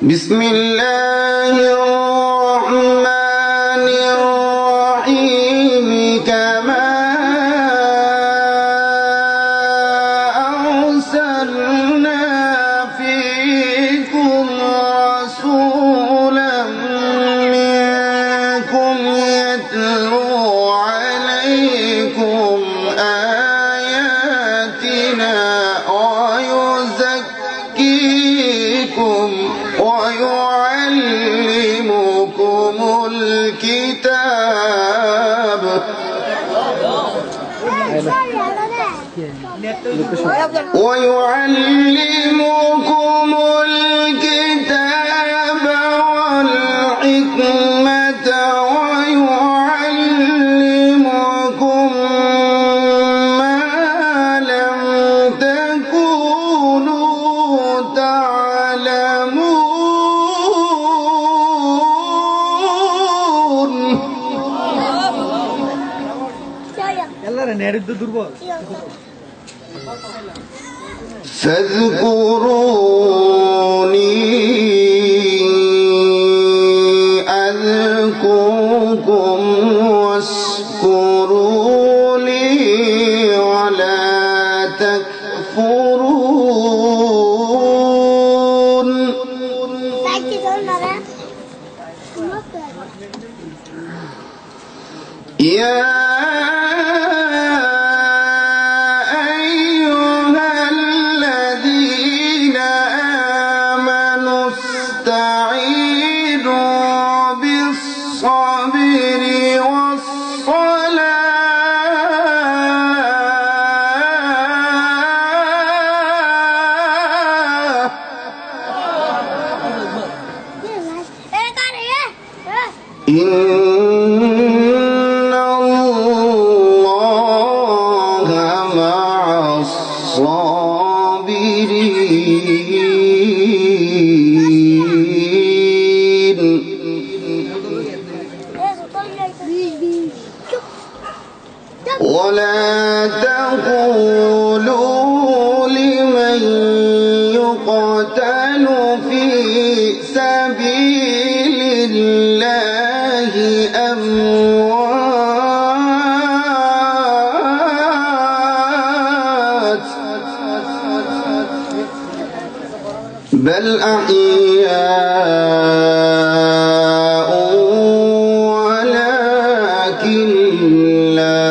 بسم الله الرحمن الرحيم كما أرسلنا فيكم رسولا منكم يتلو عليكم آياتنا ويزكيكم ويعلمكم الكتاب والحكمة ويعلمكم ما لم تكونوا تعلمون فاذكروني أذكركم واشكروا لي ولا تكفرون يا أيها الذين آمنوا استعينوا بالصبر والصلاة إن الله مع الصابرين ولا تقولوا لمن يقتل في سبيل الله أموات بل أحياء ولكن لا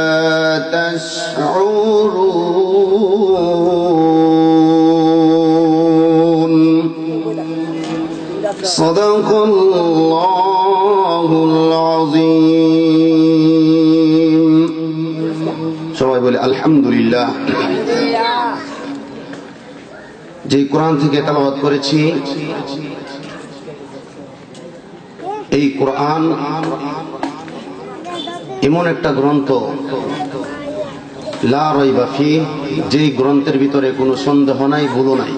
تشعرون صدق الله العظيم সবাই বলে আলহামদুলিল্লাহ। যে কোরআন থেকে তেলাওয়াত করেছি এই কোরআন এমন একটা গ্রন্থ লা রাইবা ফি, যেই গ্রন্থের ভিতরে কোনো সন্দেহ নাই, ভুল নাই।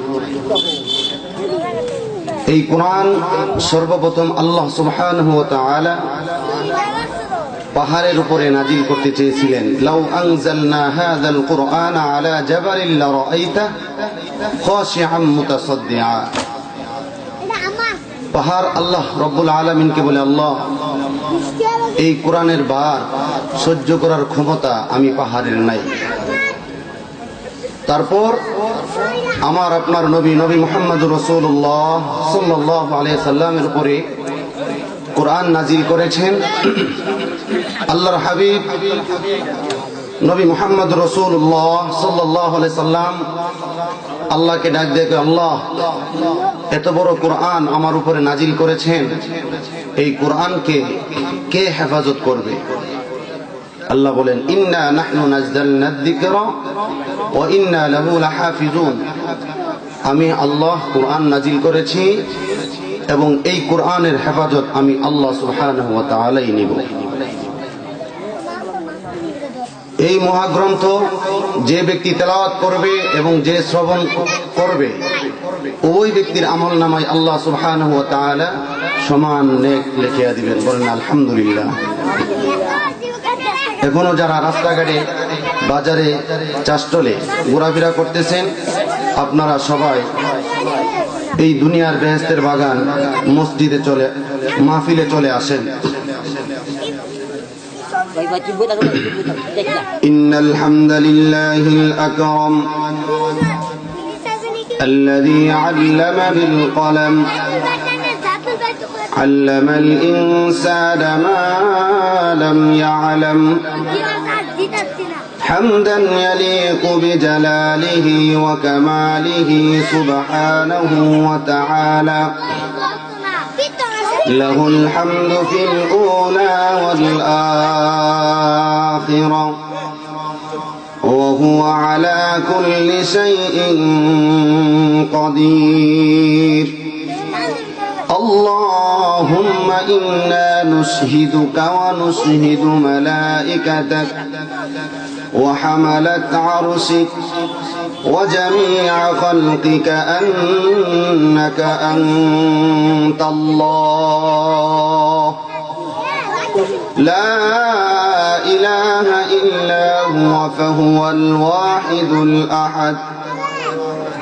এই কোরআন সর্বপ্রথম আল্লাহ সুবহানাহু ওয়া তাআলা পাহাড়ের উপরে নাজিল করতে চেয়েছিলেন। লাউ আনজালনা হাযাল কুরআনা আলা জাবালিন লারাআইতাহু খাশিআম মুতাসাদ্দিআ। পাহাড় আল্লাহ রব্বুল আলামিনকে বলে, আল্লাহ এই কোরআনের ভার সহ্য করার ক্ষমতা আমি পাহাড়ের নাই। তারপর আমার আপনার নবী মুহাম্মদুর রাসূলুল্লাহ সাল্লাল্লাহু আলাইহি সাল্লামের উপরে কোরআন নাজিল করেছেন। আল্লাহর হাবিব নবী মুহাম্মদ রাসূলুল্লাহ সাল্লাল্লাহু আলাইহি সাল্লাম আল্লাহকে ডাক দিয়ে, আল্লাহ এত বড় কোরআন আমার উপরে নাজিল করেছেন, এই কোরআনকে কে হেফাজত করবে? আল্লাহ বলেন, ইন্না নাহনু নাযালনা যিকরা ওয়া ইন্না লাহু লাহাফিজুন। আমি আল্লাহ কোরআন নাজিল করেছি এবং এই কোরআনের হেফাজত আমি আল্লাহ সুবহানাহু ওয়া তাআলাই নিব। এই মহাগ্রন্থ যে ব্যক্তি তেলাওয়াত করবে এবং যে শ্রবণ করবে, ওই ব্যক্তির আমল নামায় আল্লাহ সুবহানাহু ওয়া তাআলা সমান নেক লিখিয়া দিবেন। বলেন আলহামদুলিল্লাহ। এখনো যারা রাস্তাঘাটে, বাজারে, চাষটলে ঘোরাফেরা করতেছেন, আপনারা সবাই এই দুনিয়ার বেহেশতের বাগান মসজিদে চলে মাহফিলে চলে আসেন। ইন্নাল হামদালিল্লাহিল আকরাম الذي علم بالقلم علم الإنسان ما لم يعلم حمدا يليق بجلاله وكماله سبحانه وتعالى له الحمد في الأولى والآخرة وهو على كل شيء قدير. اللهم إنا نشهدك ونشهد ملائكتك وحملة عرشك وجميع خلقك أنك أنت الله لا إله إلا هو فهو الواحد الأحد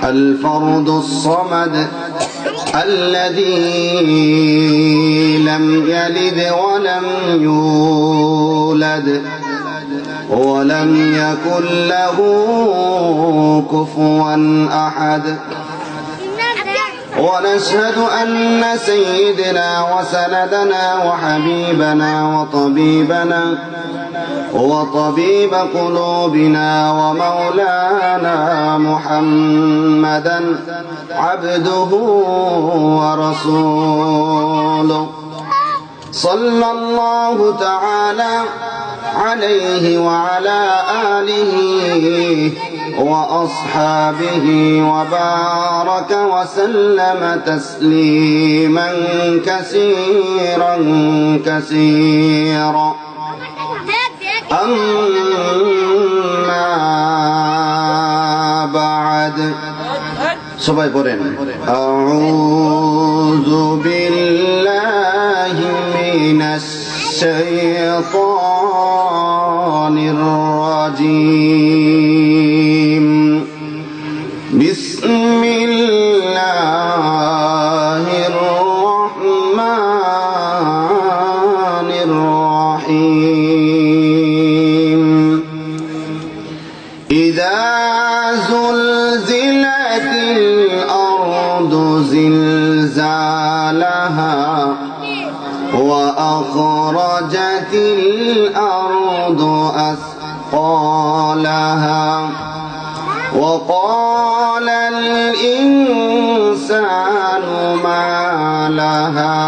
الفرد الصمد الذي لم يلد ولم يولد ولم يكن له كفوا أحد. ونشهد أن سيدنا وسندنا وحبيبنا وطبيب قلوبنا ومولانا محمدا عبده ورسوله صلى الله تعالى عليه وعلى آله وأصحابه وبارك وسلم تسليما كثيرا كثيرا. أما بعد সবাই পড়েন আউযু বিল্লাহি মিনাশ শাইতানির রাজীম বিসমিল্লাহির রহমানির রহিম ইযা زلزلت الأرض زلزالها وأخرجت الأرض أثقالها وقال الإنسان ما لها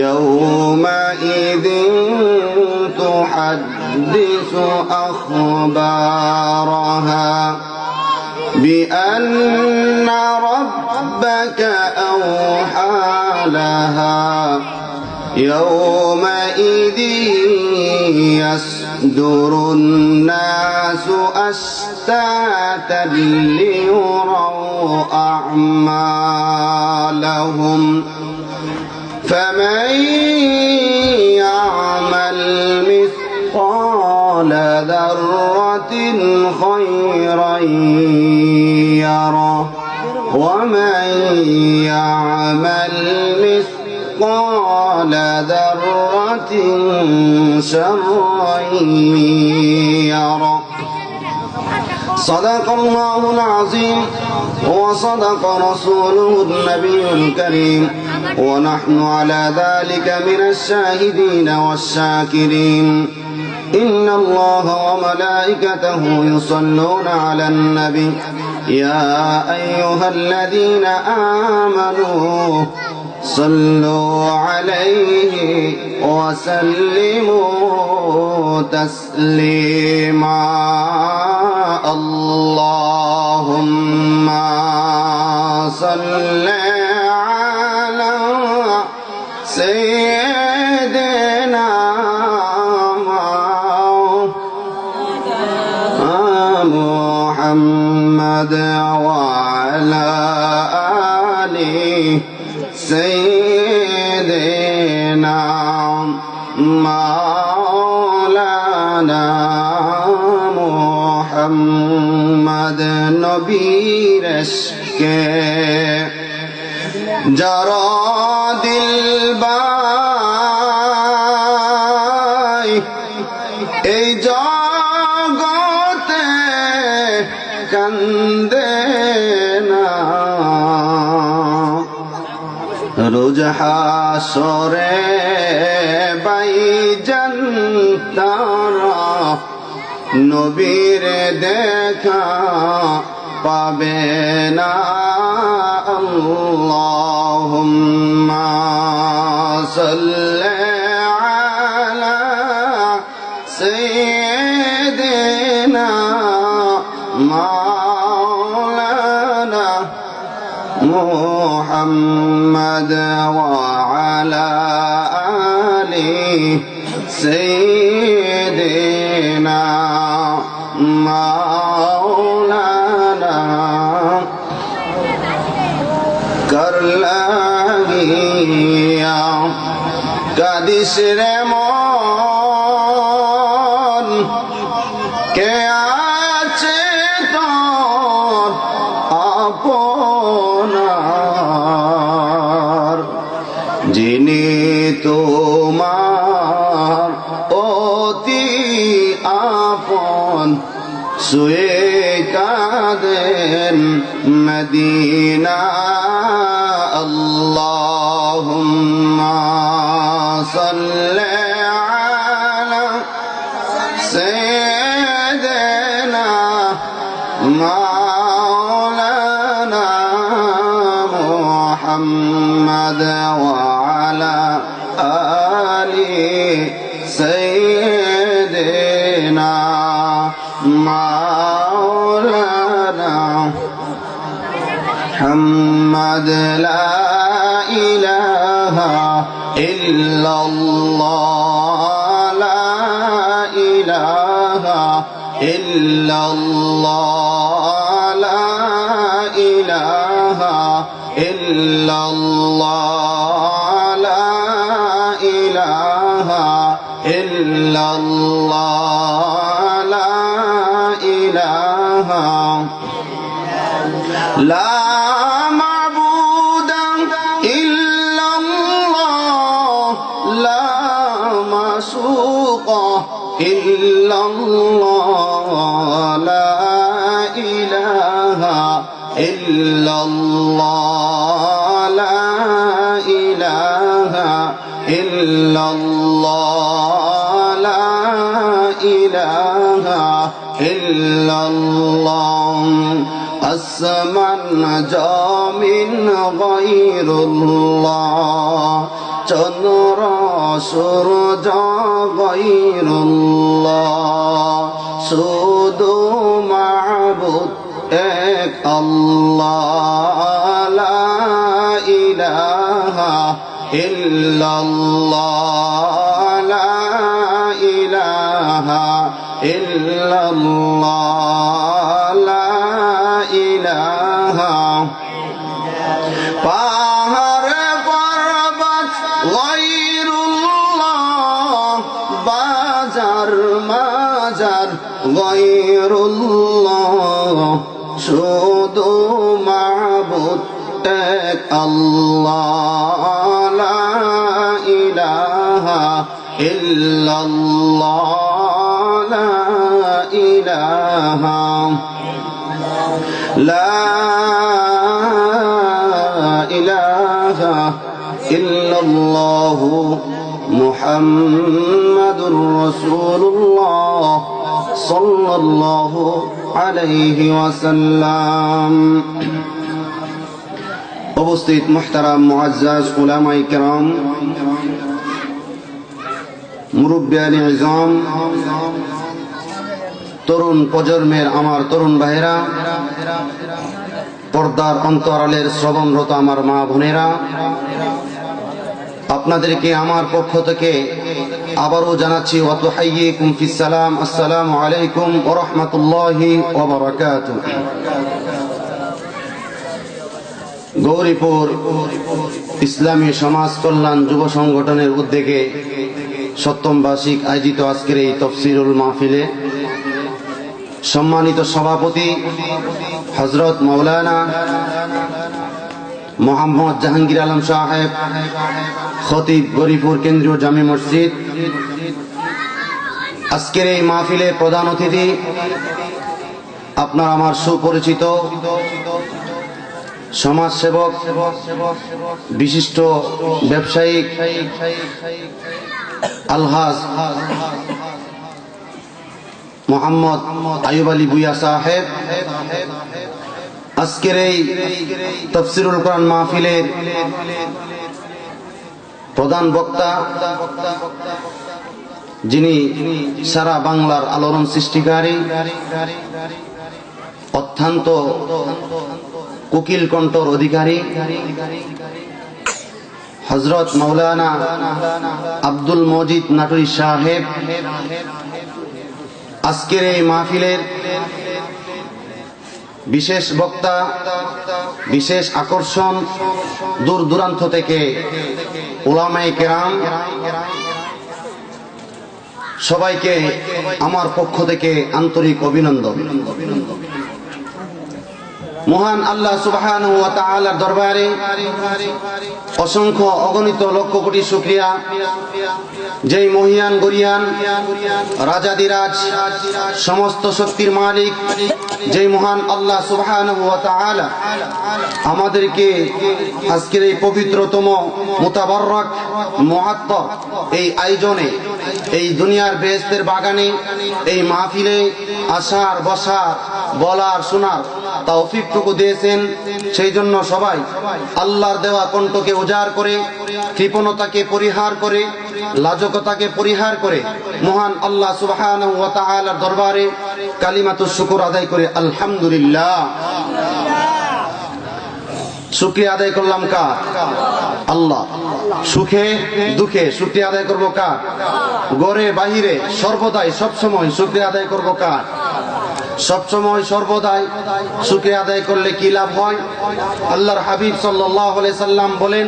يومئذ تحدث أخبارها بأن ربك أوحى لها يومئذ يصدر الناس أشتاتا ليروا أعمالهم فمن يعمل مثقال ذرة خيرا يره ومن يعمل مثقال ذرة شرا يره. صدق الله العظيم وصدق رسوله النبي الكريم ونحن على ذلك من الشاهدين والشاكرين. إن الله وملائكته يصلون على النبي يا أيها الذين آمنوا صلوا عليه وسلموا تسليما. اللهم صل على سيدنا محمد وعلى آله سيدنا مولانا محمد نبی رشک যারা দিল বাই এই জগতে কান্দে না, রোজ হাসরে বাইজান তারা নবীর দেখা পাবে না। আল্লাহুম্মা সাল্লি আলা সাইয়্যিদিনা মাওলানা মুহাম্মদ ওয়া আলা আলি সাইয়্যিদিনা মাওলানা। কর লাগিয়া কাদিস রে মন, কে আছে তোর আপনার, যিনি তোমার অতি আপন, শুয়ে কাঁদেন মদিনা। আল্লাহুম্মা সাল্লি আলা সাইয়্যিদিনা মাওলানা মুহাম্মদ ওয়া আলা আলি সাইয়্যিদিনা মাওলানা মুহাম্মদ। লা ইলাহা ইল্লাল্লাহ, লা ইলাহা ইল্লাল্লাহ, লা ইলাহা ইল্লাল্লাহ, লা ইলাহা ইল্লাল্লাহ, লা ইলাহা লা মাবুদা ইল্লাল্লাহ, লা মাসুকা ইল্লাল্লাহ, লা ইলাহা ইল্লাল্লাহ, লা ইলাহা ইল্লাল্লাহ, লা ইলাহা ইল্লাল্লাহ। আসমান জামিন গায়রুল্লাহ, চন্দ্র সূর্য গায়রুল্লাহ, শুধু মাবুদ এক আল্লাহ। লা ইলাহা ইল্লাল্লাহ, লা ইলাহা ইল্লাল্লাহ, লা ইলাহা। পাহাড় পর্বত গায়রুল্লাহ, বাজার মাজার গায়রুল্লাহ, শুধু মাবুদ এক আল্লাহ। লা ইলাহা ইল্লাল্লাহ, লা ইলাহা লা ইলাহা ইল্লাল্লাহ মুহাম্মাদুর রাসূলুল্লাহ সাল্লাল্লাহু আলাইহি ওয়াসাল্লাম। উপস্থিত মুহতারাম মুআজ্জাজ উলামায়ে কেরাম, মুরব্বিয়ানে ইজম, তরুণ প্রজন্মের আমার তরুণ ভাইরা, পর্দার অন্তরালের শ্রবণরত আমার মা বোনেরা, আপনাদেরকে আমার পক্ষ থেকে আবারও জানাচ্ছি ওয়া তুহাইয়িকুম ফিস সালাম, আসসালামু আলাইকুম ওয়া রাহমাতুল্লাহি ওয়া বারাকাতুহু। গৌরীপুর ইসলামী সমাজ কল্যাণ যুব সংগঠনের উদ্যোগে সপ্তম বার্ষিক আয়োজিত আজকের এই তফসিরুল মাহফিলে সম্মানিত সভাপতি হযরত মাওলানা মোহাম্মদ জাহাঙ্গীর আলম সাহেব, খতিব গরিপুর কেন্দ্রীয় জামে মসজিদ। আজকের এই মাহফিলে প্রধান অতিথি আপনার আমার সুপরিচিত সমাজসেবক, বিশিষ্ট ব্যবসায়িক আলহাজ মোহাম্মদ আয়ুব আলী ভুইয়া সাহেব। আজকের এই তাফসীরুল কোরআন মাহফিলের প্রধান বক্তা, যিনি সারা বাংলার আলোড়ন সৃষ্টিকারী, অত্যন্ত কোকিল কণ্ঠর অধিকারী হযরত মাওলানা আব্দুল মজিদ নাটোরী সাহেব। আজকের এই মাহফিলের বিশেষ বক্তা, বিশেষ আকর্ষণ, দূর দূরান্ত থেকে উলামায়ে কেরাম, সবাইকে আমার পক্ষ থেকে আন্তরিক অভিনন্দন। মহান আল্লাহ সুবহানাহু ওয়া তাআলার দরবারে অসংখ্য অগণিত লক্ষ কোটি শুকরিয়া, যেই মহিয়ান গরিয়ান রাজাদিরাজ সমস্ত শক্তির মালিক, যেই মহান আল্লাহ সুবহানাহু ওয়া তাআলা আমাদেরকে আজকের এই পবিত্রতম মুতাবাররক মুআত্তার এই আয়োজনে, এই দুনিয়ার বেহেশতের বাগানে, এই মাহফিলে আসার, বসার, বলার, শোনার তৌফিকটুকু দিয়েছেন। সেই জন্য সবাই আল্লাহর দেওয়া কণ্ঠকে উজাড় করে, কৃপণতাকে পরিহার করে, লাজকতাকে পরিহার করে মহান আল্লাহ সুবহানাহু ওয়া তাআলার দরবারে কালিমাতুশ শুকর আদায় করে আলহামদুলিল্লাহ। শুকরিয়া আদায় করলাম কার? আল্লাহ। সুখে দুঃখে শুকরিয়া আদায় করব কার? ঘরে বাহিরে সর্বদাই সবসময় শুকরিয়া আদায় করব কার? সবসময় সর্বদাই শুকরিয়া আদায় করলে কি লাভ হয়? আল্লাহর হাবিব সাল্লাল্লাহু আলাইহি সাল্লাম বলেন,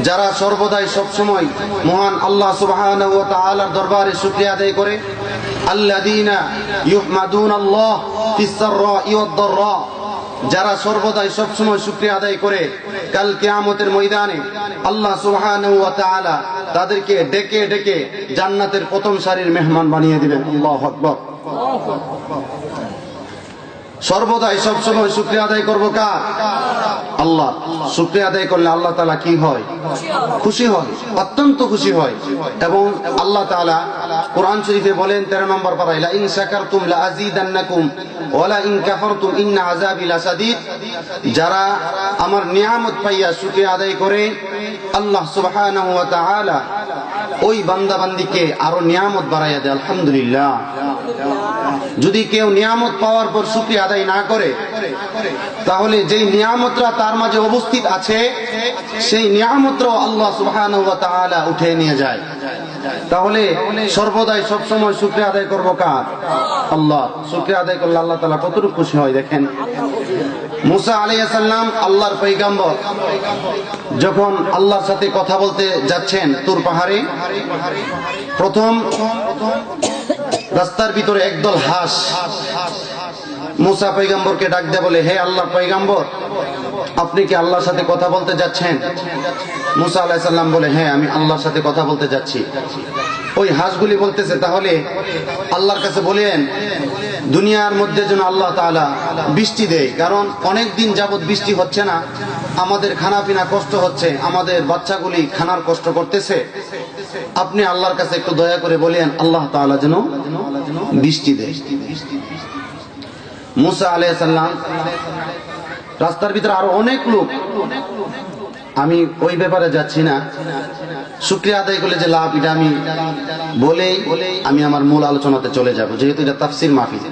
যারা সর্বদাই সবসময় মহান আল্লাহ সুবহানাহু ওয়া তাআলার দরবারে শুকরিয়া আদায় করে, আল্লাযীনা ইউহমাদুনাল্লাহ ফিস সাররা'i ওয়াদ দাররা, যারা সর্বদাই সবসময় শুকরিয়া আদায় করে, কাল কিয়ামতের ময়দানে আল্লাহ সুবহানাহু ওয়া তাআলা তাদেরকে ডেকে ডেকে জান্নাতের প্রথম সারির মেহমান বানিয়ে দিবেন। আল্লাহু আকবার। সর্বদাই সবসময় শুকরিয়া আদায় করব কার? আল্লাহ। শুকরিয়া আদায় করলে আল্লাহ তাআলা কি হয়? খুশি হয়, অত্যন্ত খুশি হয়। এবং আল্লাহ তাআলা কোরআন শরীফে বলেন 13 নম্বর পারায়, লা ইন শাকারতুম লা আযীদান্নাকুম ওয়া লা ইন কাফারতুম ইন্না আযাবি লাশাদীদ। যারা আমার নিয়ামত পাইয়া শুকরিয়া আদায় করে, আল্লাহ সুবহানাহু ওয়া তাআলা ওই বান্দা বান্দিকে আরো নিয়ামত বাড়াইয়া দেয়। আলহামদুলিল্লাহ। যদি কেউ নিয়ামত পাওয়ার পর শুকরিয়া আদায় না করে, তাহলে যেই নিয়ামতরা তার মাঝে উপস্থিত আছে, সেই নিয়ামতরাও আল্লাহ সুবহানাহু ওয়া তাআলা উঠিয়ে নিয়ে যায়। তাহলে সর্বদাই সবসময় শুকরিয়া আদায় করব কার? আল্লাহ। শুকরিয়া আদায় করলে আল্লাহ তাআলা কতটুকু খুশি হয় দেখেন। মুসা আলাইহিস সালাম আল্লাহর পয়গম্বর, যখন আল্লাহর সাথে কথা বলতে যাচ্ছেন তুর পাহাড়ে, প্রথম রাস্তার ভিতরে একদল হাঁস মুসা পয়গম্বরকে ডাক দিয়ে বলে, হে আল্লাহর পয়গম্বর, আপনি কি আল্লাহর সাথে কথা বলতে যাচ্ছেন? মুসা আলাইহিস সালাম বলে, হ্যাঁ, আমি আল্লাহর সাথে কথা বলতে যাচ্ছি। ওই হাঁসগুলি বলতেছে, তাহলে আল্লাহর কাছে বলেন দুনিয়ার মধ্যে যেন আল্লাহ তাআলা বৃষ্টি দেয়, কারণ অনেক দিন যাবত বৃষ্টি হচ্ছে না, আমাদের খানা পিনা কষ্ট হচ্ছে, আমাদের বাচ্চাগুলি খানার কষ্ট করতেছে। আপনি আল্লাহর কাছে একটু দয়া করে বলেন আল্লাহ তাআলা যেন বৃষ্টি দেয়। মুসা আলাইহিস সালাম, রাস্তার ভিতরে আরো অনেক লোক, আমি ওই ব্যাপারে যাচ্ছি না, শুকরিয়া আদায় করলে যে লাভ এটা আমি বলেই আমি আমার মূল আলোচনাতে চলে যাব, যেহেতু এটা তাফসীর মাহফিল।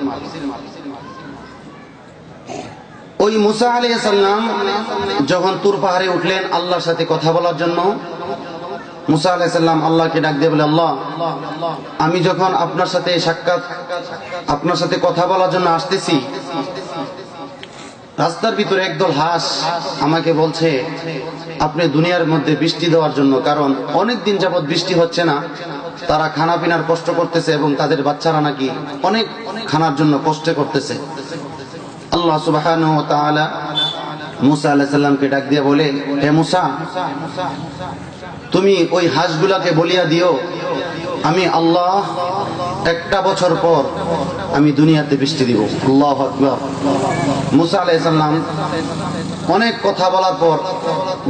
ওই মুসা আলাইহিস সালাম যখন তুর পাহাড়ে উঠলেন আল্লাহর সাথে কথা বলার জন্য, মুসা আলাইহিস সালাম আল্লাহকে ডাক দিয়ে বলে, আল্লাহ, আমি যখন আপনার সাথে সাক্ষাৎ, আপনার সাথে কথা বলার জন্য আসতেছি, রাস্তার ভিতরে একদল হাঁস আমাকে বলছে আপনি দুনিয়ার মধ্যে বৃষ্টি দেওয়ার জন্য, কারণ অনেক দিন যাবত বৃষ্টি হচ্ছে না, তারা খানা পিনার কষ্ট করতেছে এবং তাদের বাচ্চারা নাকি অনেক খানার জন্য কষ্ট করতেছে। আল্লাহ সুবহানাহু ওয়া তাআলা মুসা আলাইহিস সালামকে ডাক দিয়ে বলে, হে মুসা, তুমি ওই হাঁসগুলাকে বলিয়া দিও আমি আল্লাহ একটা বছর পর আমি দুনিয়াতে বৃষ্টি দিব। আল্লাহু আকবার। মুসা আলাইহিস সালাম অনেক কথা বলার পর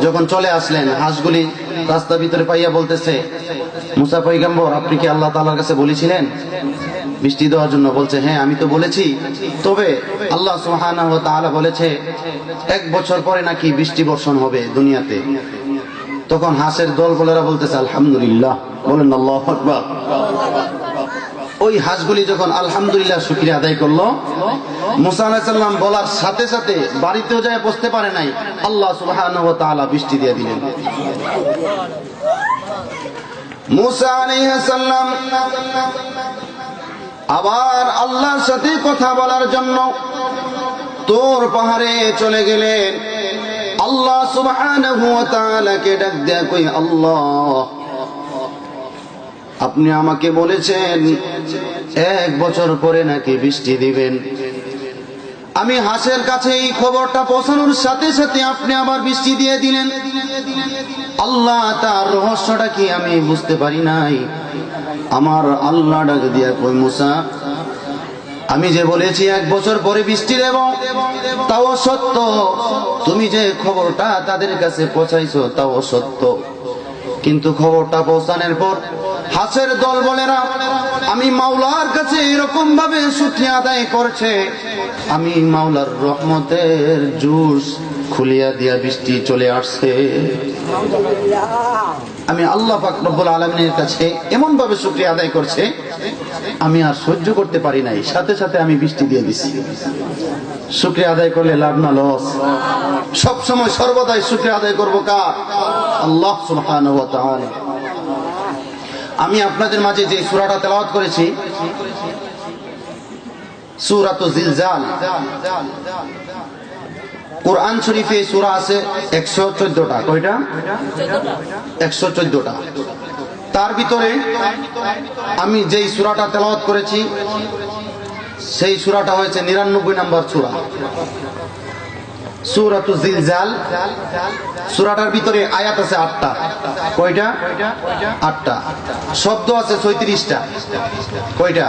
যখন চলে আসলেন, হাঁসগুলি রাস্তার ভিতরে পাইয়া বলতেছে, মুসা পয়গম্বর, আপনি কি আল্লাহ তাআলার কাছে বলেছিলেন বৃষ্টি দেওয়ার জন্য? বলছে, হ্যাঁ আমি তো বলেছি, তবে আল্লাহ সুবহানাহু ওয়া তাআলা বলেছে এক বছর পরে নাকি বৃষ্টি বর্ষণ হবে দুনিয়াতে। তখন হাঁসের দলবলেরা বলতেছে আলহামদুলিল্লাহ, বলেন আল্লাহু আকবার। ওই হাঁসগুলি যখন আলহামদুলিল্লাহ শুকরিয়া আদায় করলো, মুসা আলাইহিস সালাম বলার সাথে সাথে বাড়িতেও যায় বসতে পারে নাই, আল্লাহ সুবহানাহু ওয়া তাআলা বৃষ্টি দিয়ে দিলেন। মুসা আলাইহিস সালাম আবার আল্লাহর সাথে কথা বলার জন্য তোর পাহাড়ে চলে গেলেন। আল্লাহ সুবহানাহু ওয়া তাআলাকে ডাক দেয়া কই, আল্লাহ আপনি আমাকে বলেছেন এক বছর পরে নাকি বৃষ্টি দিবেন। আমি হাঁসের কাছে এই খবরটা পৌঁছানোর সাথে সাথে আপনি আবার বৃষ্টি দিয়ে দিলেন। আল্লাহ, তার রহস্যটা কি আমি বুঝতে পারি নাই। আমার আল্লাহ ডাক দিয়া কই, মুসা আমি যে বলেছি এক বছর পরে বৃষ্টি দেব তাও সত্য, তুমি যে খবরটা তাদের কাছে পৌঁছাইছো তাও সত্য, কিন্তু খবরটা পৌঁছানোর পর হাঁসের দল বলেরা আমি মাওলার কাছে এরকম ভাবে শুকরিয়া আদায় করছে, আমি মাওলার রহমতের জুস খুলিয়া দিয়া বৃষ্টি চলে আসছে। আমি আল্লাহ পাক রব্বুল আলামিনের কাছে এমন ভাবে শুকরিয়া আদায় করছে, আমি আর সহ্য করতে পারি নাই, সাথে সাথে আমি বৃষ্টি দিয়ে দিছি। শুকরিয়া আদায় করলে লাভ না লস? সব সময় সর্বদাই শুকরিয়া আদায় করবো কার? আল্লাহ সুবহানাহু ওয়া তাআলা। আমি আপনাদের মাঝে যে সূরাটা তেলাওয়াত করেছি, সূরাতুল জিলজাল, কোরআন শরীফে সূরা আছে 114টা। কয়টা? 114টা। তার ভিতরে আমি যেই সূরাটা তেলাওয়াত করেছি সেই সূরাটা হয়েছে 99 নম্বর সূরা, সূরাতুল জিলজাল। সূরাটার ভিতরে আয়াত আছে 8টা। কয়টা? 8টা। শব্দ আছে 36টা। কয়টা?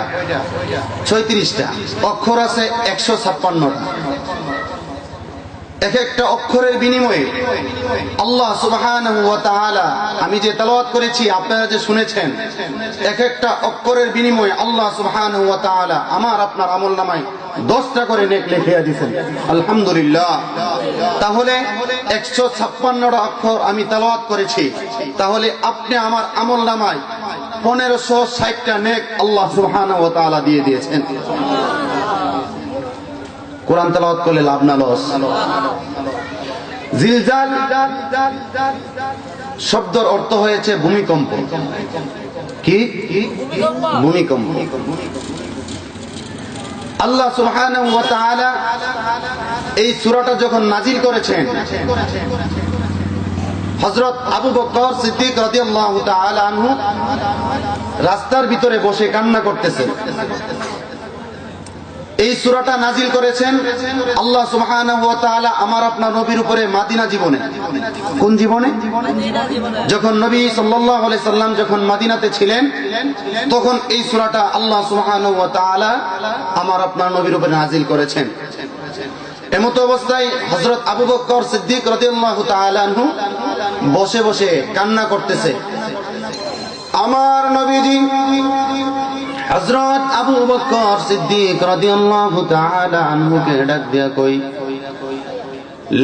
36টা। অক্ষর আছে 156টা। এক একটা অক্ষরের বিনিময়ে আল্লাহ সুবহানাহু ওয়া তাআলা, আমি যে তেলাওয়াত করেছি আপনারা যে শুনেছেন, এক একটা অক্ষরের বিনিময়ে আল্লাহ সুবহানাহু ওয়া তাআলা আমার আপনার আমলনামায় 10টা করে নেক লিখিয়ে দিয়েছেন। আলহামদুলিল্লাহ। তাহলে 156টা অক্ষর আমি তেলাওয়াত করেছি, তাহলে আপনি আমার আমলনামায় 1560টা নেক আল্লাহ সুবহানাহু ওয়া তাআলা দিয়ে দিয়েছেন। কোরআন তেলাওয়াত করলে লাভ না লস? জিলজাল শব্দের অর্থ হয়েছে ভূমিকম্প। কি? ভূমিকম্প। আল্লাহ সুবহানাহু ওয়া তাআলা এই সূরাটা যখন নাজিল করেছেন, হযরত আবু বকর সিদ্দিক রাদিয়াল্লাহু তাআলা আনহু রাস্তার ভিতরে বসে কান্না করতেছেন। এই সূরাটা নাজিল করেছেন আল্লাহ সুবহানাহু ওয়া তাআলা আমার আপনার নবীর উপরে মাদিনা জীবনে। কোন জীবনে? যখন নবী সাল্লাল্লাহু আলাইহি সাল্লাম যখন মদিনাতে ছিলেন, তখন এই সূরাটা আল্লাহ সুবহানাহু ওয়া তাআলা আমার আপনার নবীর উপরে নাজিল করেছেন। এমত অবস্থায় হযরত আবু বকর সিদ্দিক রাদিয়াল্লাহু তাআলা আনহু বসে বসে কান্না করতেছে। আমার নবীজি হযরত আবু বকর সিদ্দিক রাদিয়াল্লাহু তাআলা আনহুকে ডাক দিয়া কই,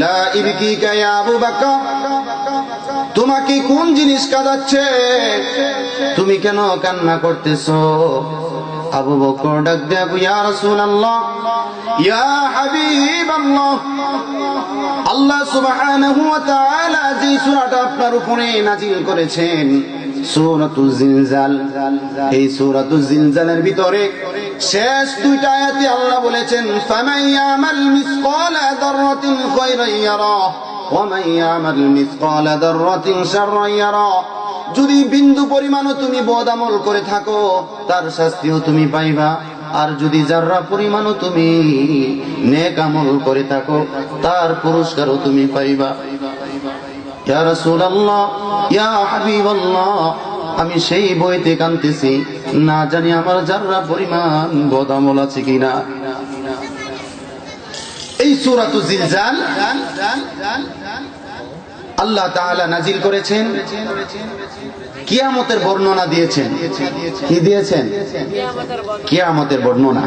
লা ইবকিকা ইয়া আবু বকর, তোমাকে কোন জিনিস কাঁদাচ্ছে? তুমি কেন কান্না করতেছো? আবু বকর ডাক দিয়া কই, ইয়া রাসূলুল্লাহ, ইয়া হাবিবাল্লাহ, আল্লাহ সুবহানাহু ওয়া তাআলা যে সূরাটা আপনার উপরে নাজিল করেছেন সূরাতুল জিলজাল, এই সূরাতুল জিলজালের ভিতরে শেষ দুইটা আয়াতে আল্লাহ বলেছেন, ফামান ইয়ামাল মিসকালা যাররাতিন খায়রান ইয়ারা ওয়া মান ইয়ামাল মিসকালা যাররাতিন শাররান ইয়ারা। যদি বিন্দু পরিমাণও তুমি বদ আমল করে থাকো তার শাস্তিও তুমি পাইবা, আর যদি যাররা পরিমাণও তুমি নেক আমল করে থাকো তার পুরস্কারও তুমি পাইবা। ইয়া রাসূলুল্লাহ, ইয়া হাবিবাল্লাহ, আমি সেই বইতে কাঁদতেছি, না জানি আমার যাররা পরিমাণ বদামল আছে কিনা। এই সূরাতু জিলজাল আল্লাহ তাআলা নাজিল করেছেন, কিয়ামতের বর্ণনা দিয়েছেন। কি দিয়েছেন? কিয়ামতের বর্ণনা।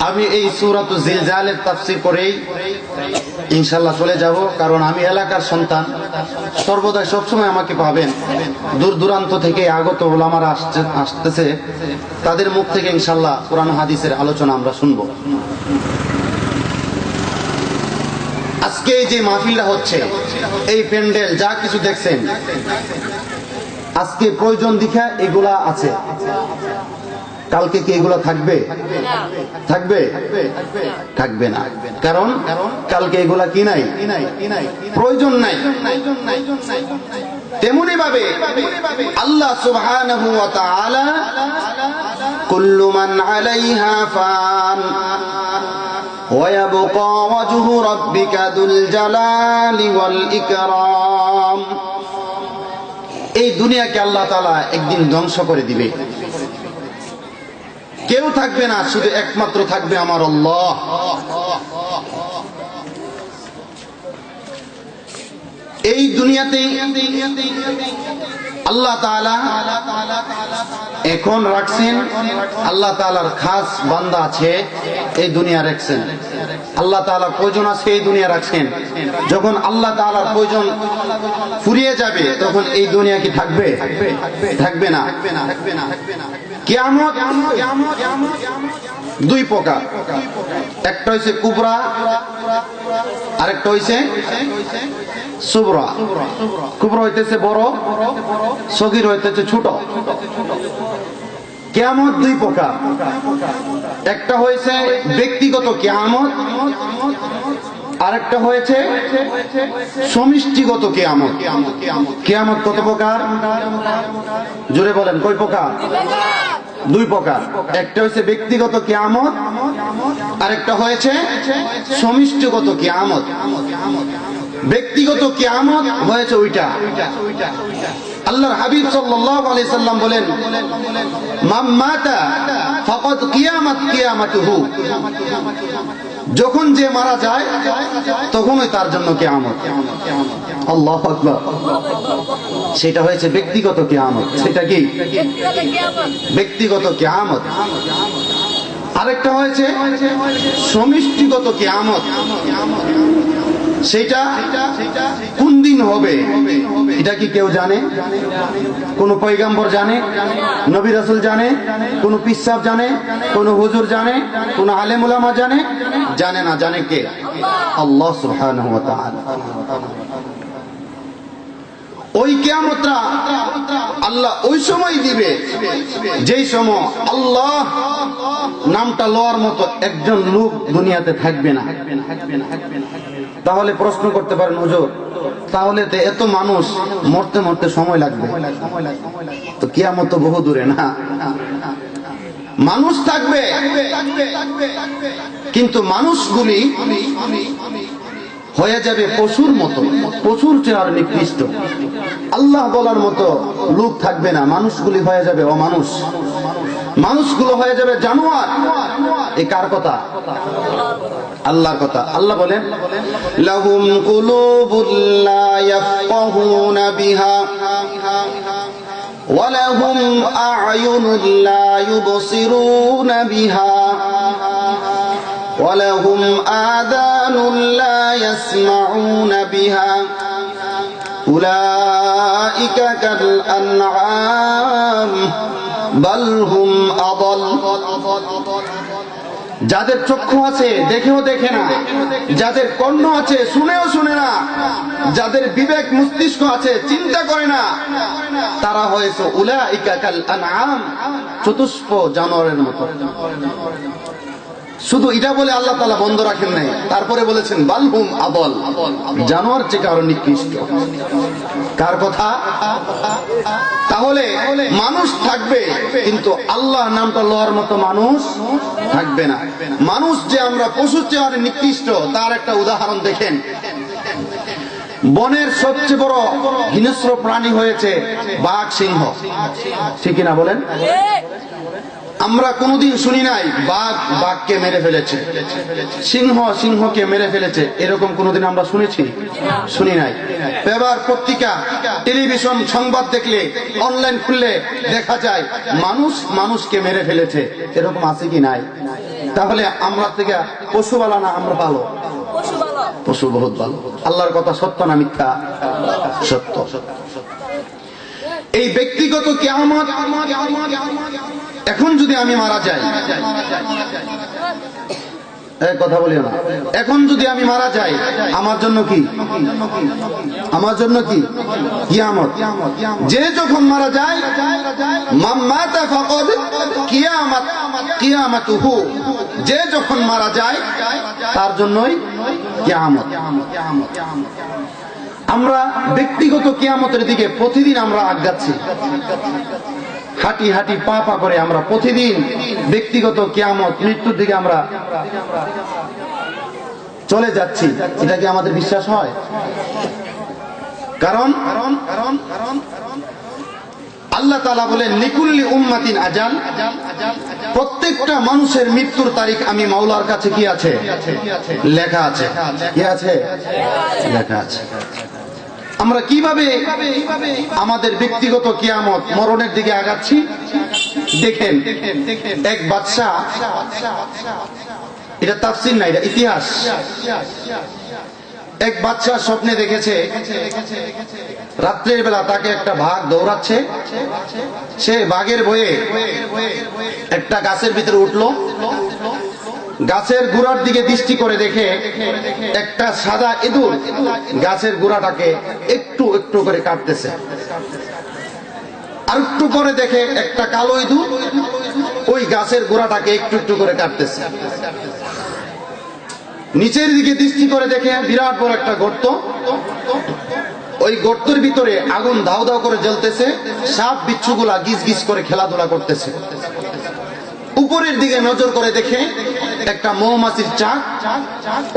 আমি এই সূরাতু জিলজালের তাফসীর করেই ইনশাআল্লাহ চলে যাব, কারণ আমি এলাকার সন্তান, সর্বদা সবসময় আমাকে পাবেন। দূর দূরান্ত থেকে আগত ওলামারা আসতেছে, তাদের মুখ থেকে ইনশাআল্লাহ কোরআন হাদিসের আলোচনা আমরা শুনবো। আজকে এই যে মাহফিলটা হচ্ছে, এই প্যান্ডেল যা কিছু দেখছেন, আজকে প্রয়োজন দেখা এগুলা আছে, কালকে কি এগুলা থাকবে? থাকবে? থাকবে না। কারণ কালকে এগুলা কি নাই, প্রয়োজন নাই। তেমনি ভাবে আল্লাহ সুবহানাহু ওয়া তাআলা কুল্লু মান আলাইহা ফান ওয়া ইয়াবকা ওয়াজহু রাব্বিকা যুল জালালি ওয়াল ইকরাম, এই দুনিয়াকে আল্লাহ তাআলা একদিন ধ্বংস করে দিবে, কেউ থাকবে না, শুধু একমাত্র থাকবে আমার আল্লাহ। এই দুনিয়াতে আল্লাহ তাআলা এখন রাখছেন, আল্লাহ তাআলার খাস বান্দা আছে এই দুনিয়া রাখছেন, আল্লাহ তাআলার প্রয়োজন আছে এই দুনিয়া রাখছেন। যখন আল্লাহ তাআলার প্রয়োজন ফুরিয়ে যাবে তখন এই দুনিয়া কি থাকবে? থাকবে না। কিয়ামত দুই প্রকার, একটা হইছে কুবরা, আরেকটা হইছে সুবরা। কুবরা হইতেছে বড়, সগীর হইতেছে ছোট। কিয়ামত দুই প্রকার, একটা হয়েছে ব্যক্তিগত কিয়ামত, আরেকটা হয়েছে সমষ্টিগত কিয়ামত। কিয়ামত কত প্রকার? জোরে বলেন, কয় প্রকার? দুই প্রকার। একটা হয়েছে ব্যক্তিগত কিয়ামত, আরেকটা হয়েছে সমষ্টিগত কিয়ামত। ব্যক্তিগত কিয়ামত হয়েছে ওইটা, আল্লাহর হাবিব সাল্লাল্লাহু আলাইহি সাল্লাম বলেন, মান মাতা ফাকাদ কিয়ামাত কিয়ামাতুহু, যখন যে মারা যায় তখনই তার জন্য কিয়ামত। আল্লাহু আকবার। সেটা হয়েছে ব্যক্তিগত কিয়ামত। সেটা কি? ব্যক্তিগত কিয়ামত। আরেকটা হয়েছে সমষ্টিগত কিয়ামত। সেটা কোন দিন হবে এটা কি কেউ জানে? কোন পয়গম্বর জানে? নবী রাসূল জানে? কোন পীর সাহেব জানে? কোন হুজুর জানে? কোন আলেম উলামা জানে? জানে না। জানে কে? আল্লাহ সুবহানাহু ওয়া তাআলা। ওই কিয়ামতটা আল্লাহ ওই সময় দিবে যেই সময় আল্লাহ নামটা লওয়ার মতো একজন লোক দুনিয়াতে থাকবে না। তাহলে প্রশ্ন করতে পারেন, হুজুর তাহলে তো এত মানুষ মরতে মরতে সময় লাগবে, তো কিয়ামত তো বহু দূরে না। মানুষ থাকবে, কিন্তু মানুষগুলি হয়ে যাবে পশুর মতো, পশুর চেয়ে আর নিকৃষ্ট। আল্লাহ বলার মতো লোক থাকবে না, মানুষগুলি হয়ে যাবে অমানুষ, মানুষগুলো হয়ে যাবে জানোয়ার। এ কার কথা? আল্লাহর কথা। আল্লাহ বলেন, লাহুম কুলুবুল লা ইয়াফকাহুনা বিহা ওয়া লাহুম আ'য়ুনুল লা ইউবসিরুনা বিহা ওয়া লাহুম আযানুন লা ইয়াসমাউনা বিহা উলাইকা কাল আনআম বাল হুম আদাল। যাদের চক্ষু আছে দেখেও দেখে না, যাদের কর্ণ আছে শুনেও শুনে না, যাদের বিবেক মস্তিষ্ক আছে চিন্তা করে না, তারা হয়েছে উলাইকা কাল আনআম, চতুষ্প জানোয়ারের মতো। শুধু এটা বলে আল্লাহ তাআলা বন্ধ রাখেন নাই, তারপরে বলেছেন বালহুম আদল, জানোয়ার চেয়ে আরো নিকৃষ্ট। কার কথা? তাহলে মানুষ থাকবে কিন্তু আল্লাহ নামটা লওয়ার মতো মানুষ থাকবে না। মানুষ যে আমরা পশুর চেয়ে অনেক নিকৃষ্ট তার একটা উদাহরণ দেখেন। বনের সবচেয়ে বড় হিংস্র প্রাণী হয়েছে বাঘ, সিংহ, ঠিক না বলেন? আমরা কোনোদিন শুনি নাই বাঘ বাঘকে মেরে ফেলেছে, সিংহ সিংহকে মেরে ফেলেছে, এরকম কোনোদিন আমরা শুনেছি? শুনি নাই। পেপার, পত্রিকা, টেলিভিশন সংবাদ দেখলে, অনলাইন খুললে দেখা যায় মানুষ মানুষকে মেরে ফেলেছে, এরকম আছে কি নাই? তাহলে আমরা থেকে পশুবালা না আমরা ভালো? পশু বহুত ভালো। আল্লাহর কথা সত্য না মিথ্যা? সত্য। এই ব্যক্তিগত কিয়ামত, এখন যদি আমি মারা যাই, কথা বলিও না, এখন যদি আমি মারা যাই আমার জন্য কি? আমার জন্য কি? কিয়ামত। যে যখন মারা যায়, মাম্মাতা ফাকাদ কিয়ামত কিয়ামাতুহু, যে যখন মারা যায় তার জন্যই কিয়ামত। আমরা ব্যক্তিগত কিয়ামতের দিকে প্রতিদিন আমরা আগাচ্ছি, হাঁটি হাঁটি পা পা করে আমরা প্রতিদিন ব্যক্তিগত কিয়ামত, মৃত্যুর দিকে আমরা চলে যাচ্ছি। এটা কি আমাদের বিশ্বাস হয়? কারণ আল্লাহ তাআলা বলেন লিকুল্লি উম্মাতিন আজাল, প্রত্যেকটা মানুষের মৃত্যুর তারিখ আমি মাওলার কাছে কি আছে? লেখা আছে। কি আছে? লেখা আছে। আমরা কিভাবে আমাদের ব্যক্তিগত কিয়ামত, মরণের দিকে আগাচ্ছি দেখেন। এক বাদশা, এটা তাফসীর না, এটা ইতিহাস। এক বাদশা স্বপ্নে দেখেছে রাত্রের বেলা তাকে একটা বাঘ দৌড়াচ্ছে, সে বাঘের ভয়ে একটা গাছের ভিতরে উঠলো, গাছের গোড়ার দিকে দৃষ্টি করে দেখে একটা সাদা ইঁদুর গাছের গোড়াটাকে একটু একটু করে কাটতেছে। আর একটু পরে দেখে একটা কালো ইঁদুর ওই গাছের গোড়াটাকে একটু একটু করে কাটতেছে। নিচের দিকে দৃষ্টি করে দেখে বিরাট বড় একটা গর্ত, ওই গর্তের ভিতরে আগুন ধাউ ধাউ করে জ্বলতেছে, সাপ বিচ্ছুগুলা গিজ গিজ করে খেলাধুলা করতেছে। উপরের দিকে নজর করে দেখে একটা মৌমাছির চাক,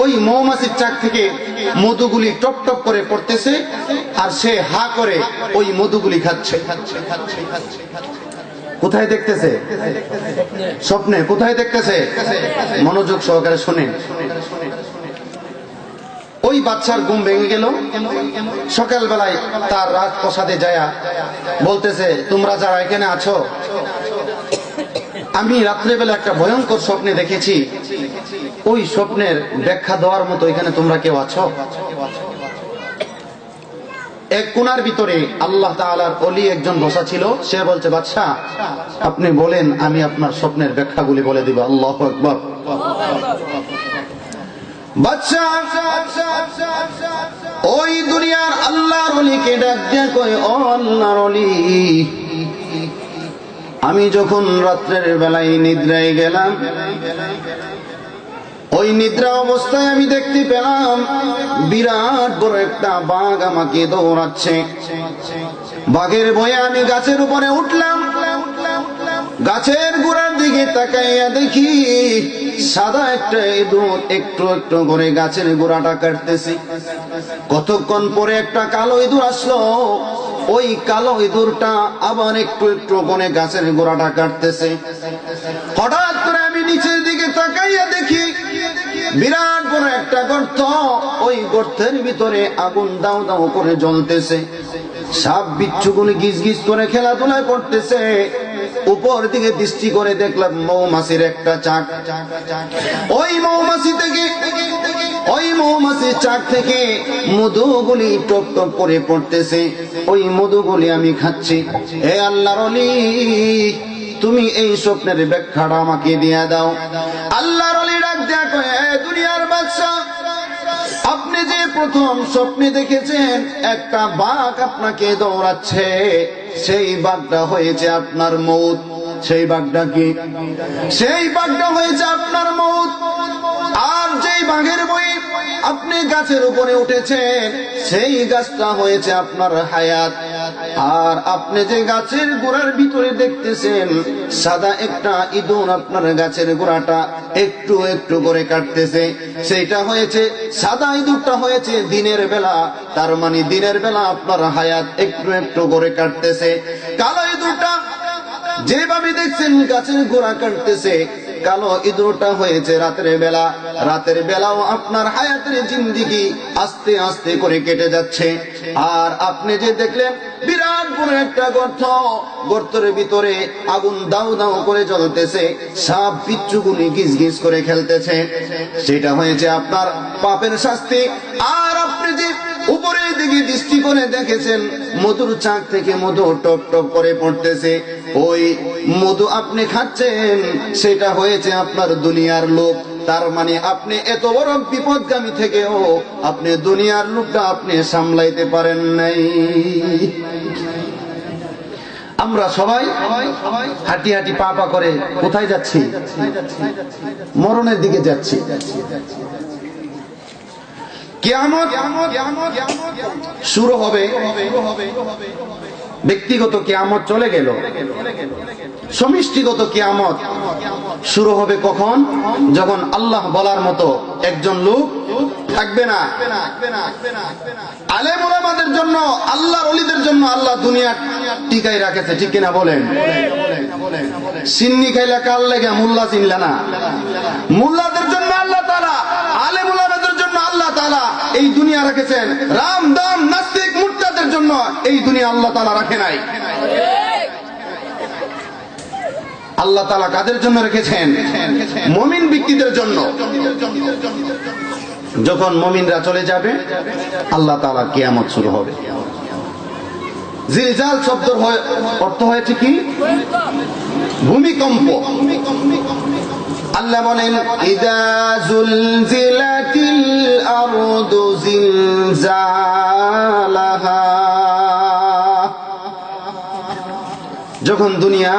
ওই মৌমাছির চাক থেকে মধুগুলি টপ টপ করে পড়তেছে, আর সে হা করে ওই মধুগুলি খাচ্ছে। কোথায় দেখতেছে? স্বপ্নে। কোথায় দেখতেছে? মনোযোগ সহকারে শুনেন। ওই বাচ্চার ঘুম ভেঙে গেল। সকাল বেলায় তার রাজপ্রাসাদে যায়া বলতেছে, তোমরা যারা এখানে আছো, আমি রাত্রেবেলা একটা ভয়ঙ্কর স্বপ্নে দেখেছি, ওই স্বপ্নের ব্যাখ্যা দেওয়ার মতো এখানে তোমরা কেউ আছো? এক কোণার ভিতরে আল্লাহ তাআলার ওলি একজন বসা ছিল, সে বলছে, বাদশা আপনি বলেন, আমি আপনার স্বপ্নের ব্যাখ্যাগুলি বলে দিব। আল্লাহু আকবার। বাদশা ওই দুনিয়ার আল্লাহর ওলিকে ডাক দিয়ে কয়, ও আল্লাহর ওলি, আমি যখন রাত্রের বেলায় নিদ্রায় গেলাম, ওই নিদ্রা অবস্থায় আমি দেখতে পেলাম বিরাট বড় একটা বাঘ আমাকে দৌড়াচ্ছে। বাঘের ভয়ে আমি গাছের উপরে উঠলাম, গাছের গোড়ার দিকে তাকাইয়া দেখি সাদা একটা ইঁদুর একটু একটু করে গাছের গোড়াটা কাটতেছে। কতক্ষণ পরে একটা কালো ইঁদুর আসলো, ওই কালো ইঁদুরটা আবার একটু একটু করে গাছের গোড়াটা কাটতেছে। হঠাৎ করে আমি নিচের দিকে তাকাইয়া দেখি বিরাট বড় একটা গর্ত, ওই গর্তের ভিতরে আগুন দাও দাও করে জ্বলতেছে, সাপ বিচ্ছুগুলি গিজ গিজ করে খেলাধুলা করতেছে। উপর দিকে দৃষ্টি করে দেখলাম মৌমাছির একটা চাক, ওই মৌমাছির চাক থেকে মধুগুলি টপ টপ করে পড়তেছে, ওই মধুগুলি আমি খাচ্ছি। হে আল্লাহর ওলি, তুমি এই স্বপ্নের ব্যাখ্যাটা আমাকে দিয়ে দাও। আল্লাহর ওলি ডাক দেয়া কয়, হে দুনিয়ার বাদশা, আপনি যে প্রথম স্বপ্নে দেখেছেন একটা বাঘ আপনাকে দৌড়াচ্ছে, সেই বাঘটা হয়েছে আপনার মউত। সেই বাঘটা কি? সেই বাঘটা হয়েছে আপনার মউত। আর যেই বাঘের বই আপনি গাছের উপরে উঠেছেন, সেই গাছটা হয়েছে আপনার হায়াত। আর আপনি যে গাছের গোড়ার ভিতরে দেখতেছেন সাদা একটা ইঁদুর আপনার গাছের গোড়াটা একটু একটু করে কাটতেছে, সেইটা হয়েছে সাদা ইঁদুরটা হয়েছে দিনের বেলা। তার মানে দিনের বেলা আপনার হায়াত একটু একটু করে কাটতেছে। কালো ইঁদুরটা যেভাবে দেখছেন গাছের গোড়া কাটতেছে, কালো ইঁদুরটা হয়েছে রাতের বেলা। রাতের বেলাও আপনার হায়াতের জিন্দেগি আস্তে আস্তে করে কেটে যাচ্ছে। আর আপনি যে দেখলেন বিরাট বড় একটা গর্ত, গর্তের ভিতরে আগুন দাউ দাউ করে জ্বলতেছে, সাপ বিচ্ছুগুলি গিজ গিজ করে খেলতেছে, সেটা হয়েছে আপনার পাপের শাস্তি। আর আপনি যে উপরের দিকে দৃষ্টি করে দেখেছেন মধুর চাক থেকে মধু টপ টপ করে পড়তেছে, ওই মধু আপনি খাচ্ছেন, সেটা হয়েছে আপনার দুনিয়ার লোভ। তার মানে আপনি এত বড় বিপদগামী থেকেও আপনি দুনিয়ার লোভটা আপনি সামলাইতে পারেন নাই। আমরা সবাই হাঁটি হাঁটি পা পা করে কোথায় যাচ্ছি? মরণের দিকে যাচ্ছি। কিয়ামত শুরু হবে, ব্যক্তিগত কিয়ামত চলে গেল, সমষ্টিগত কিয়ামত শুরু হবে কখন? যখন আল্লাহ বলার মতো একজন লোক থাকবে না। আলেম ওলামাদের জন্য, আল্লাহর ওলিদের জন্য আল্লাহ দুনিয়া টিকাই রাখেছে, ঠিক কিনা বলেন? সিন্নি খাইলা কাল লেগে মুল্লা চিনলা না। মুল্লাদের জন্য আল্লাহ তাআলা, আলেম ওলামাদের জন্য আল্লাহ তাআলা এই দুনিয়া রেখেছেন। রাম দাম নাস্তিক মুরতাদের জন্য এই দুনিয়া আল্লাহ তাআলা রাখে নাই। আল্লাহ তাআলা কাদের জন্য রেখেছেন? মুমিন ব্যক্তিদের জন্য। যখন মুমিনরা চলে যাবে আল্লাহ তাআলার কিয়ামত শুরু হবে। জিলজাল শব্দের অর্থ হয়েছে কি? ভূমিকম্প। আল্লাহ বলেন ইযা জুলজিলাতিল আরদু জিলজালাহা, যখন দুনিয়া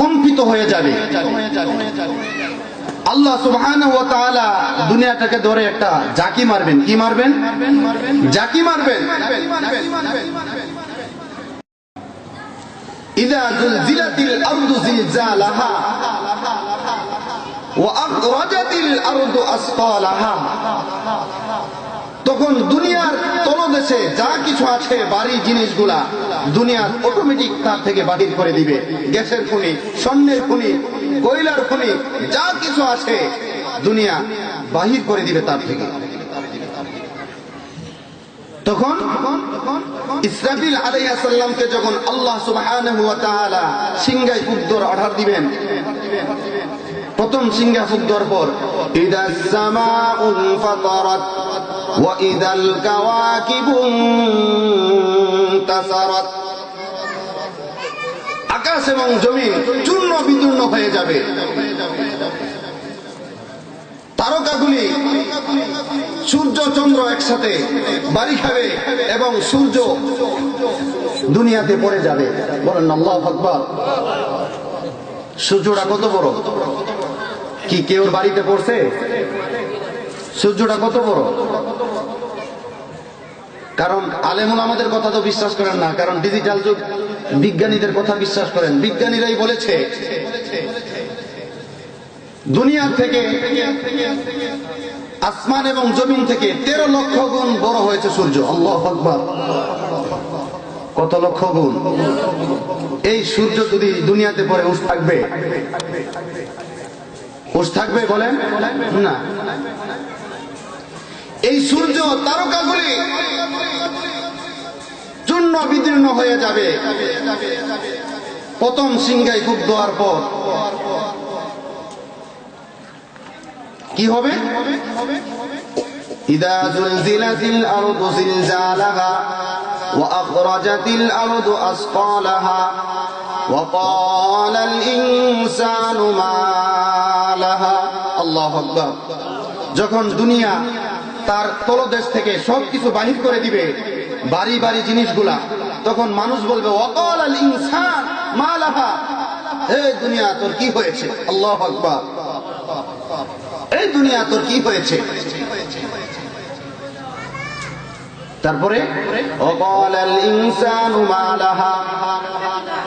কম্পিত হয়ে যাবে, আল্লাহ সুবহানাহু ওয়া তাআলা দুনিয়াটাকে ধরে একটা জাকি মারবেন। কি মারবেন? জাকি মারবেন। ইযা জুলজিলাতিল আরদু জিলজালাহা ওয়া আখরাজাতিল আরদু আসকালাহা, তখন দুনিয়ার তলদেশে যা কিছু আছে বাড়ি জিনিসগুলা দুনিয়ার অটোমেটিক তার থেকে বাহির করে দিবে। গ্যাসের খনি, স্বর্ণের খনি, কয়লার খনি, যা কিছু আছে দুনিয়া বাহির করে দিবে তার থেকে। তখন ইসরাফিল আলাইহিস সালামকে যখন আল্লাহ সুবহানাহু ওয়া তাআলা সিংহায় ফুঁক দেওয়ার অর্ডার দিবেন, প্রথম সিংহা ফুঁক দেওয়ার পর ইদাস সামাউন ফাতারাত ওয়া ইদাল কাওয়াকিবু ইনতাসারাত, আকাশ এবং জমিন চূর্ণ বিচূর্ণ হয়ে যাবে। তারকাগুলি, সূর্য চন্দ্র একসাথে বাড়ি খাবে এবং সূর্য দুনিয়াতে পড়ে যাবে। বলেন আল্লাহু আকবার। সূর্যটা কত বড়? কি কেউ বাড়িতে পড়ছে? সূর্যটা কত বড়? কারণ আলেমুল আমাদের কথা তো বিশ্বাস করেন না, কারণ ডিজিটাল যুগ, বিজ্ঞানীদের কথা বিশ্বাস করেন। বিজ্ঞানীরাই বলেছে দুনিয়া থেকে, আসমান এবং জমিন থেকে 13 লক্ষ গুণ বড় হয়েছে সূর্য। আল্লাহু আকবার। কত লক্ষ গুণ? এই সূর্য যদি দুনিয়াতে পড়ে উঠ থাকবে? উঠ থাকবে বলেন না। এই সূর্য তারকাগুলি চূর্ণ বিদীর্ণ হয়ে যাবে প্রথম সিংহায় ফুঁক দেওয়ার পর। কি হবে? ইযা জুলজিলাতিল আরদু জিলজালাহা ওয়া আখরাজাতিল আরদু আসকালাহা ওয়া ক্বালাল ইনসানু মা লাহা। আল্লাহু আকবার। যখন দুনিয়া তার তলদেশ থেকে সবকিছু বাহির করে দিবে, বাড়ি বাড়ি জিনিসগুলা তখন মানুষ বলবে ওয়াকাল আল ইনসান মা লাহা, এই দুনিয়া তোর কি হয়েছে? আল্লাহু আকবার, এই দুনিয়া তোর কি হয়েছে? তারপরে ওয়াকাল আল ইনসানু মা লাহা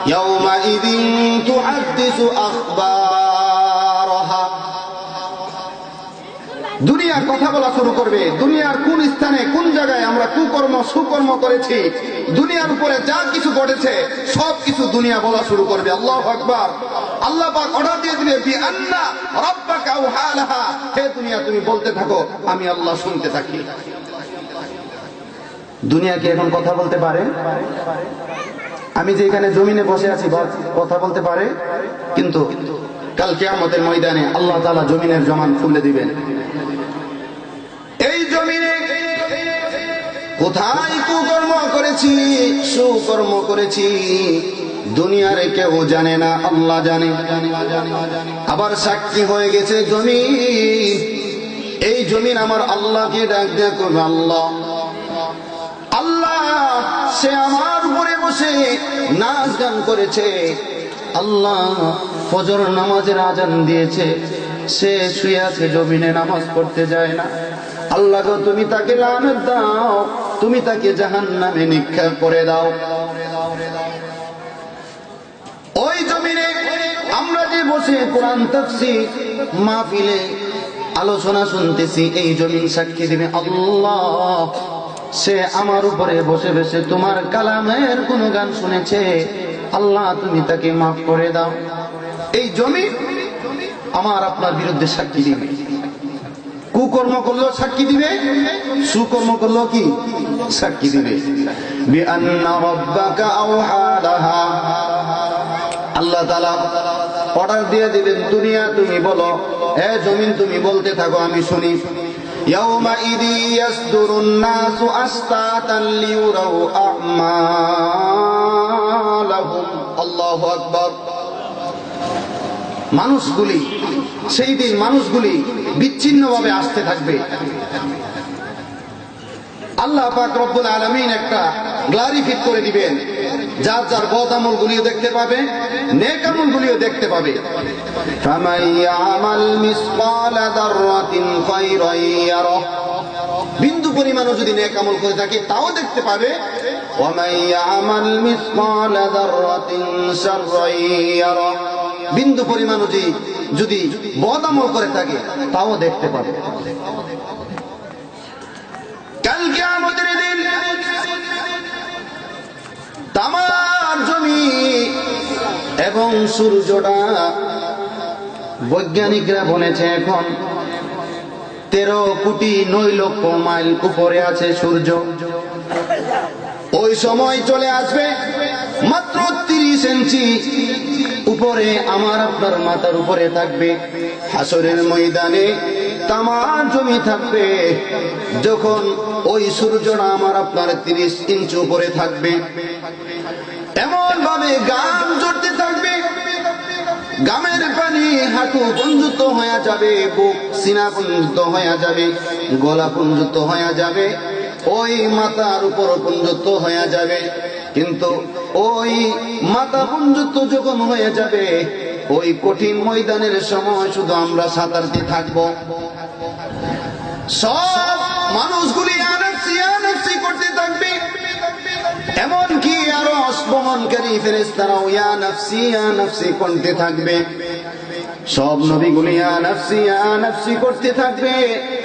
ইয়াওমাইযিন তুহাদ্দিসু আখবারাহা। দুনিয়ার কথা বলা শুরু করবে, দুনিয়ার কোন স্থানে কোন জায়গায় আমরা কুকর্ম সুকর্ম করেছি, দুনিয়ার উপরে যা কিছু ঘটেছে সব কিছু দুনিয়া বলা শুরু করবে। আল্লাহু আকবার। আল্লাহ পাক অর্ডার দিয়ে দিবে বিআন্না রাব্বাকা আওহা লাহা, হে দুনিয়া তুমি বলতে থাকো, আমি আল্লাহ শুনতে থাকি। দুনিয়া কি এখন কথা বলতে পারে? আমি যে এখানে জমিনে বসে আছি কথা বলতে পারে, কিন্তু কাল কিয়ামতের ময়দানে আল্লাহ তাআলা জমিনের জমান খুলে দিবেন। এই জমিনে কোথায় কুকর্ম করেছি সুকর্ম করেছি দুনিয়ার কেউ জানে না, আল্লাহ জানে। আবার সাক্ষী হয়ে গেছে জমিন, এই জমিন আমার আল্লাহকে ডাক দেয়া করবে, আল্লাহ আল্লাহ সে আমার উপরে বসে নাচ গান করেছে, আল্লাহ ফজর নামাজের আজান দিয়েছে, সে শুয়ে আছে জমিনে নামাজ পড়তে যায় না, আল্লাহ গো তুমি তাকে লানত দাও, তুমি তাকে জাহান্নামে নিক্ষেপ করে দাও। ওই জমিনে আমরা যে বসে কোরআন তাফসীর মাহফিলে আলোচনা শুনতেছি, এই জমিন সাক্ষী দিবে আল্লাহ সে আমার উপরে বসে বসে তোমার কালামের কোন গান শুনেছে, আল্লাহ তুমি তাকে মাফ করে দাও। এই জমিন আমার আপনার বিরুদ্ধে সাক্ষী দিবে। কুকর্ম করলেও সাক্ষী দিবে, সুকর্ম করলেও কি সাক্ষী দিবে। বিআন্না রাব্বাকা আওহা লাহা, আল্লাহ তাআলা অর্ডার দিয়ে দিবেন দুনিয়া তুমি বলো, হে জমিন তুমি বলতে থাকো আমি শুনি। ইয়াউমাইযি ইয়াসদুরুন নাসু আশতাতান লিয়ুরাউ আমালাহুম। আল্লাহু আকবার। মানুষগুলি সেই দিন মানুষগুলি বিচ্ছিন্নভাবে আসতে থাকবে। আল্লাহ পাক রব্বুল আলামিন একটা গ্লারিফিট করে দিবেন, যার যার বদ আমল গুলিও দেখতে পাবে, নেক আমল গুলিও দেখতে পাবে। ফামান ইয়ামাল মিসকালা যাররাতিন খায়রান ইয়ারাহ, বিন্দু পরিমাণও যদি নেক আমল করে থাকে তাও দেখতে পাবে। ওয়া মান ইয়ামাল মিসকালা যাররাতিন শাররান ইয়ারাহ, বিন্দু পরিমাণও যদি বদ আমল করে থাকে তাও দেখতে পাবে। কাল কিয়ামতের দিন তামাম জমিন এবং সূর্যটা, বৈজ্ঞানিকরা বলেছে এখন 13 কোটি 9 লক্ষ মাইল উপরে আছে সূর্য। ওই সময় চলে আসবে মাত্র 30 ইঞ্চি উপরে আমার আপনার মাথার উপরে থাকবে। হাসরের ময়দানে তামাম জমি থাকবে, যখন ওই সূর্যটা আমার আপনার 30 ইঞ্চি উপরে থাকবে, এমন ভাবে গাম ঝরতে থাকবে, গামের পানি হাঁটু পর্যন্ত হয়ে যাবে, বুক সিনা পর্যন্ত হয়ে যাবে, গলা পর্যন্ত হয়ে যাবে, ওই মাথার উপর পর্যন্ত হয়ে যাবে। কিন্তু ওই মাথা পর্যন্ত যখন হয়ে যাবে, ওই কঠিন ময়দানের সময় শুধু আমরা সাঁতারতে থাকবো। সব মানুষগুলি আনাফসি করতে থাকবে, এমনকি আরো বহনকারী ফেরেশতারাও ইয়া নাফসি করতে থাকবে। সব নবীগুলি ইয়া নাফসি করতে থাকবে,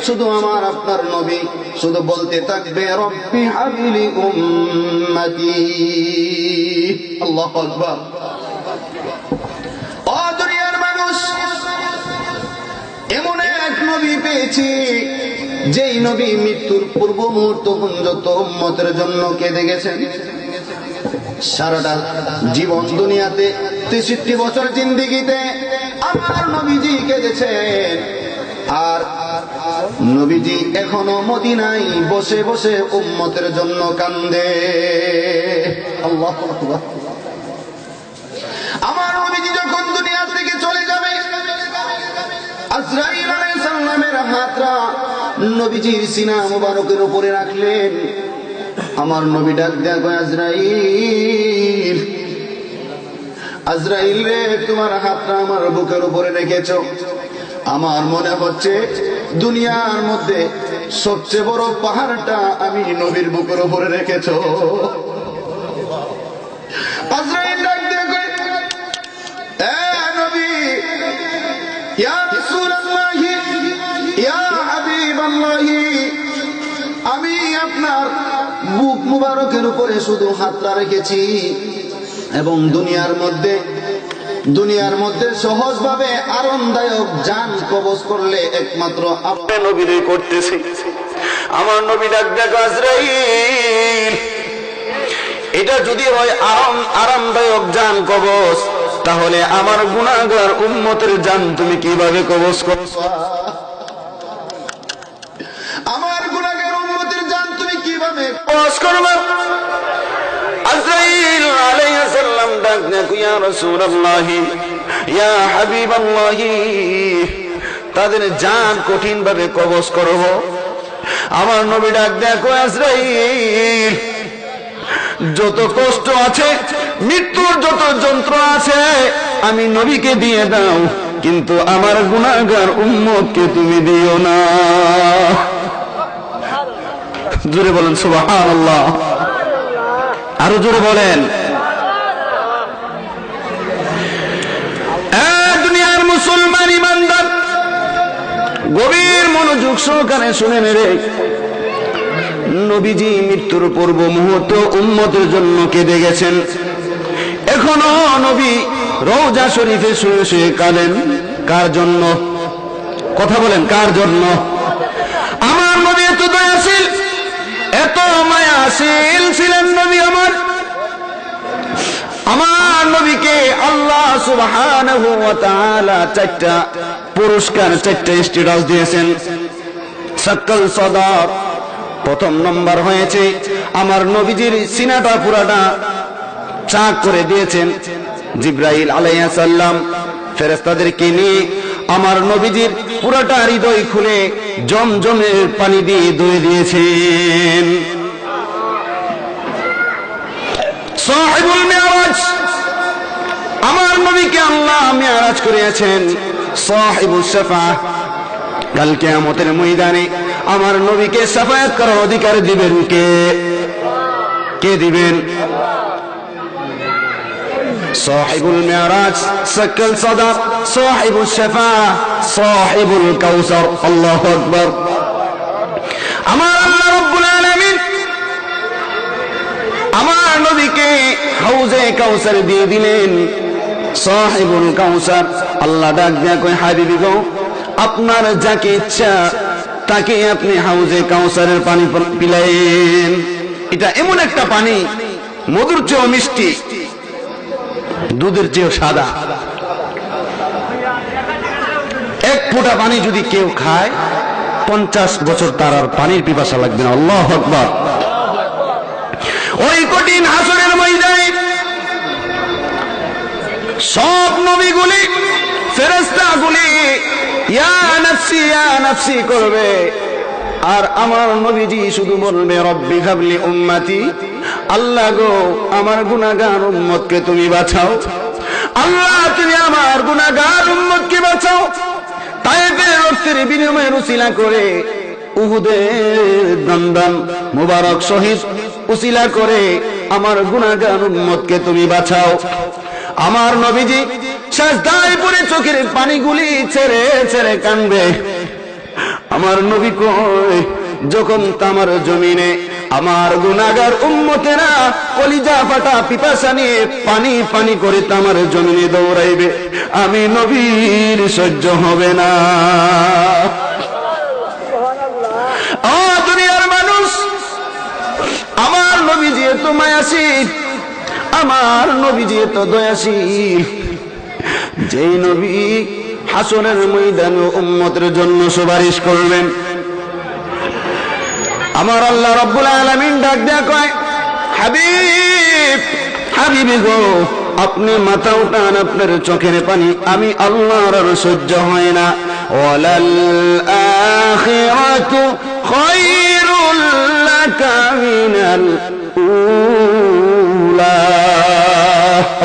শুধু আমার আপনার নবী শুধু বলতে থাকবে রব্বি হাবলি উম্মতি। আল্লাহু আকবার। ও দুনিয়ার মানুষ, এমন এক নবী পেয়েছি যেই নবী মৃত্যুর পূর্ব মুহূর্ত পর্যন্ত উম্মতের জন্য কেঁদে গেছেন। সারাটা জীবন দুনিয়াতে 63 বছর জিন্দেগিতে আমার নবীজি কেঁদেছেন, আর নবীজি এখনো মদিনায় বসে বসে উম্মতের জন্য কান্দে। আল্লাহু আকবার। আমার নবীজি যখন দুনিয়া থেকে চলে যাবে, আজরাইল আলাইহিস সালামের হাতটা নবীজির সিনা মুবারকের উপরে রাখলেন। আমার নবী ডাক দেয়া কয়, আজরাইল, আজরাইল রে, তোমার হাতটা আমার বুকের উপরে রেখেছো। আমার মনে হচ্ছে দুনিয়ার মধ্যে সবচেয়ে বড় পাহাড়টা আমি নবীর বুকের উপরে রেখেছো। আজরাইল ডাক দেয়া কয়, এ নবী, ইয়া রাসূলুল্লাহি, ইয়া হাবিবাল্লাহি, আমি আপনার বুক মুবারকের উপরে শুধু হাতটা রেখেছি এবং দুনিয়ার মধ্যে সহজভাবে আরামদায়ক জান কবজ করলে একমাত্র আপনি নবীরে করতেছি। আমার নবী ডাক দেয়া, আজরাইল, এটা যদি হয় আরামদায়ক জান কবজ, তাহলে আমার গুনাহগার উম্মতের জান তুমি কিভাবে কবজ করছো? আমার গুনাহগার উম্মতের জান তুমি কিভাবে কবজ করবে? আজরাইল আলাইহিস সালাম ডাক দেয়া, ইয়া রাসূলুল্লাহ, ইয়া হাবিবাল্লাহ, তাদের জান কঠিন ভাবে কবজ করব। আমার নবী ডাক দেয়া কয়, আজরাইল, যত কষ্ট আছে, মৃত্যুর যত যন্ত্র আছে, আমি নবীকে দিয়ে দাও, কিন্তু আমার গুনাহগার উম্মতকে তুমি দিও না। জোরে বলেন সুবহানাল্লাহ, আরো জোরে বলেন। দুনিয়ার মুসলমান ইমানদার, গভীর মনোযোগ সহকারে শুনে নেবে, নবীজি মৃত্যুর পূর্ব মুহূর্ত উম্মতের জন্য কেঁদে গেছেন। এখনো নবী রওজা শরীফে শুয়ে শুয়ে কাঁদেন। কার জন্য? কথা বলেন, কার জন্য? আমার নবী এত দয়াশীল, এত মায়াশীল ছিলেন নবী আমার নবীকে আল্লাহ সুবহানাহু ওয়া তাআলা চারটা পুরস্কার, চারটা স্ট্যাটাস দিয়েছেন। সাক্কাল সদর, প্রথম নম্বর হয়েছে আমার নবীজির সিনাটা পুরাটা চাক করে দিয়েছেন। জিবরাইল আলাইহিস সালাম ফেরেশতাদেরকে নিয়ে আমার নবীজির পুরাটা হৃদয় খুলে জমজমের পানি দিয়ে ধুয়ে দিয়েছেন। সাহিবুল মিরাজ, আমার নবীকে আল্লাহ মিরাজ করিয়েছেন। সাহিবুস শাফাআহ, কাল কিয়ামতের ময়দানে আমার নবীকে শাফায়াত করার অধিকার দিবেন কে? কে দিবেন? সাহিবুল মিরাজ, সাক্কাল সাদর, সাহিবুস শাফাআহ, সাহিবুল কাউসার। আল্লাহু আকবার। আমার আল্লাহ রাব্বুল আলামিন আমার নবীকে হাউজে কাউসার দিয়ে দিলেন। সাহিবুল কাউসার, আল্লাহ ডাক দেয়া কয়, হাবিবি গো, আপনার যাকে ইচ্ছা তাকে আপনি হাউজে কাউসারের পানি পিলাইন। এটা এমন একটা পানি, মধুর চেয়েও মিষ্টি, দুধের চেয়েও সাদা। এক ফোঁটা পানি যদি কেউ খায় 50 বছর তার আর পানির পিপাসা লাগবে না। আল্লাহু আকবার। ওই কঠিন হাসরের ময়দানে সব নবীগুলি, ফেরেশতাগুলি ইয়া নাফসি ইয়া নাফসি করবে, আর আমার নবীজি শুধু বলবে, রব্বি হাবলি উম্মতি, আল্লাহ গো আমার গুনাহগার উম্মতকে তুমি বাঁচাও। আল্লাহ তুমি আমার গুনাহগার উম্মতকে বাঁচাও। তায়েফের রক্তের বিনিময়ে উসিলা করে, উহুদের দমদম মুবারক শহীদ উসিলা করে আমার গুনাহগার উম্মতকে তুমি বাঁচাও। আমার নবীজি সাজদায় পড়ে চোখের পানিগুলি ছেড়ে ছেড়ে কাঁদবে। আমার নবী কই, যখন তামার জমিনে আমার গুনাহগার উম্মতেরা কলিজা ফাটা পিপাসা নিয়ে পানি পানি করে তামার জমিনে দৌড়াইবে, আমি নবীর সহ্য হবে না। ও দুনিয়ার মানুষ, আমার নবীজি এত মায়াশীল, আমার নবীজি এত দয়াশীল, যেই নবী হাসরের ময়দানে উম্মতের জন্য সুপারিশ করবেন। আমার আল্লাহ রাব্বুল আলামিন ডাক দেয়া কয়, হাবিব, হাবিবি গো, আপনি মাথা উঠান, আপনার চোখের পানি আমি আল্লাহর আর সহ্য হয় না। ওয়ালাল আখিরাতু খায়রুল লাকা মিনাল উলা।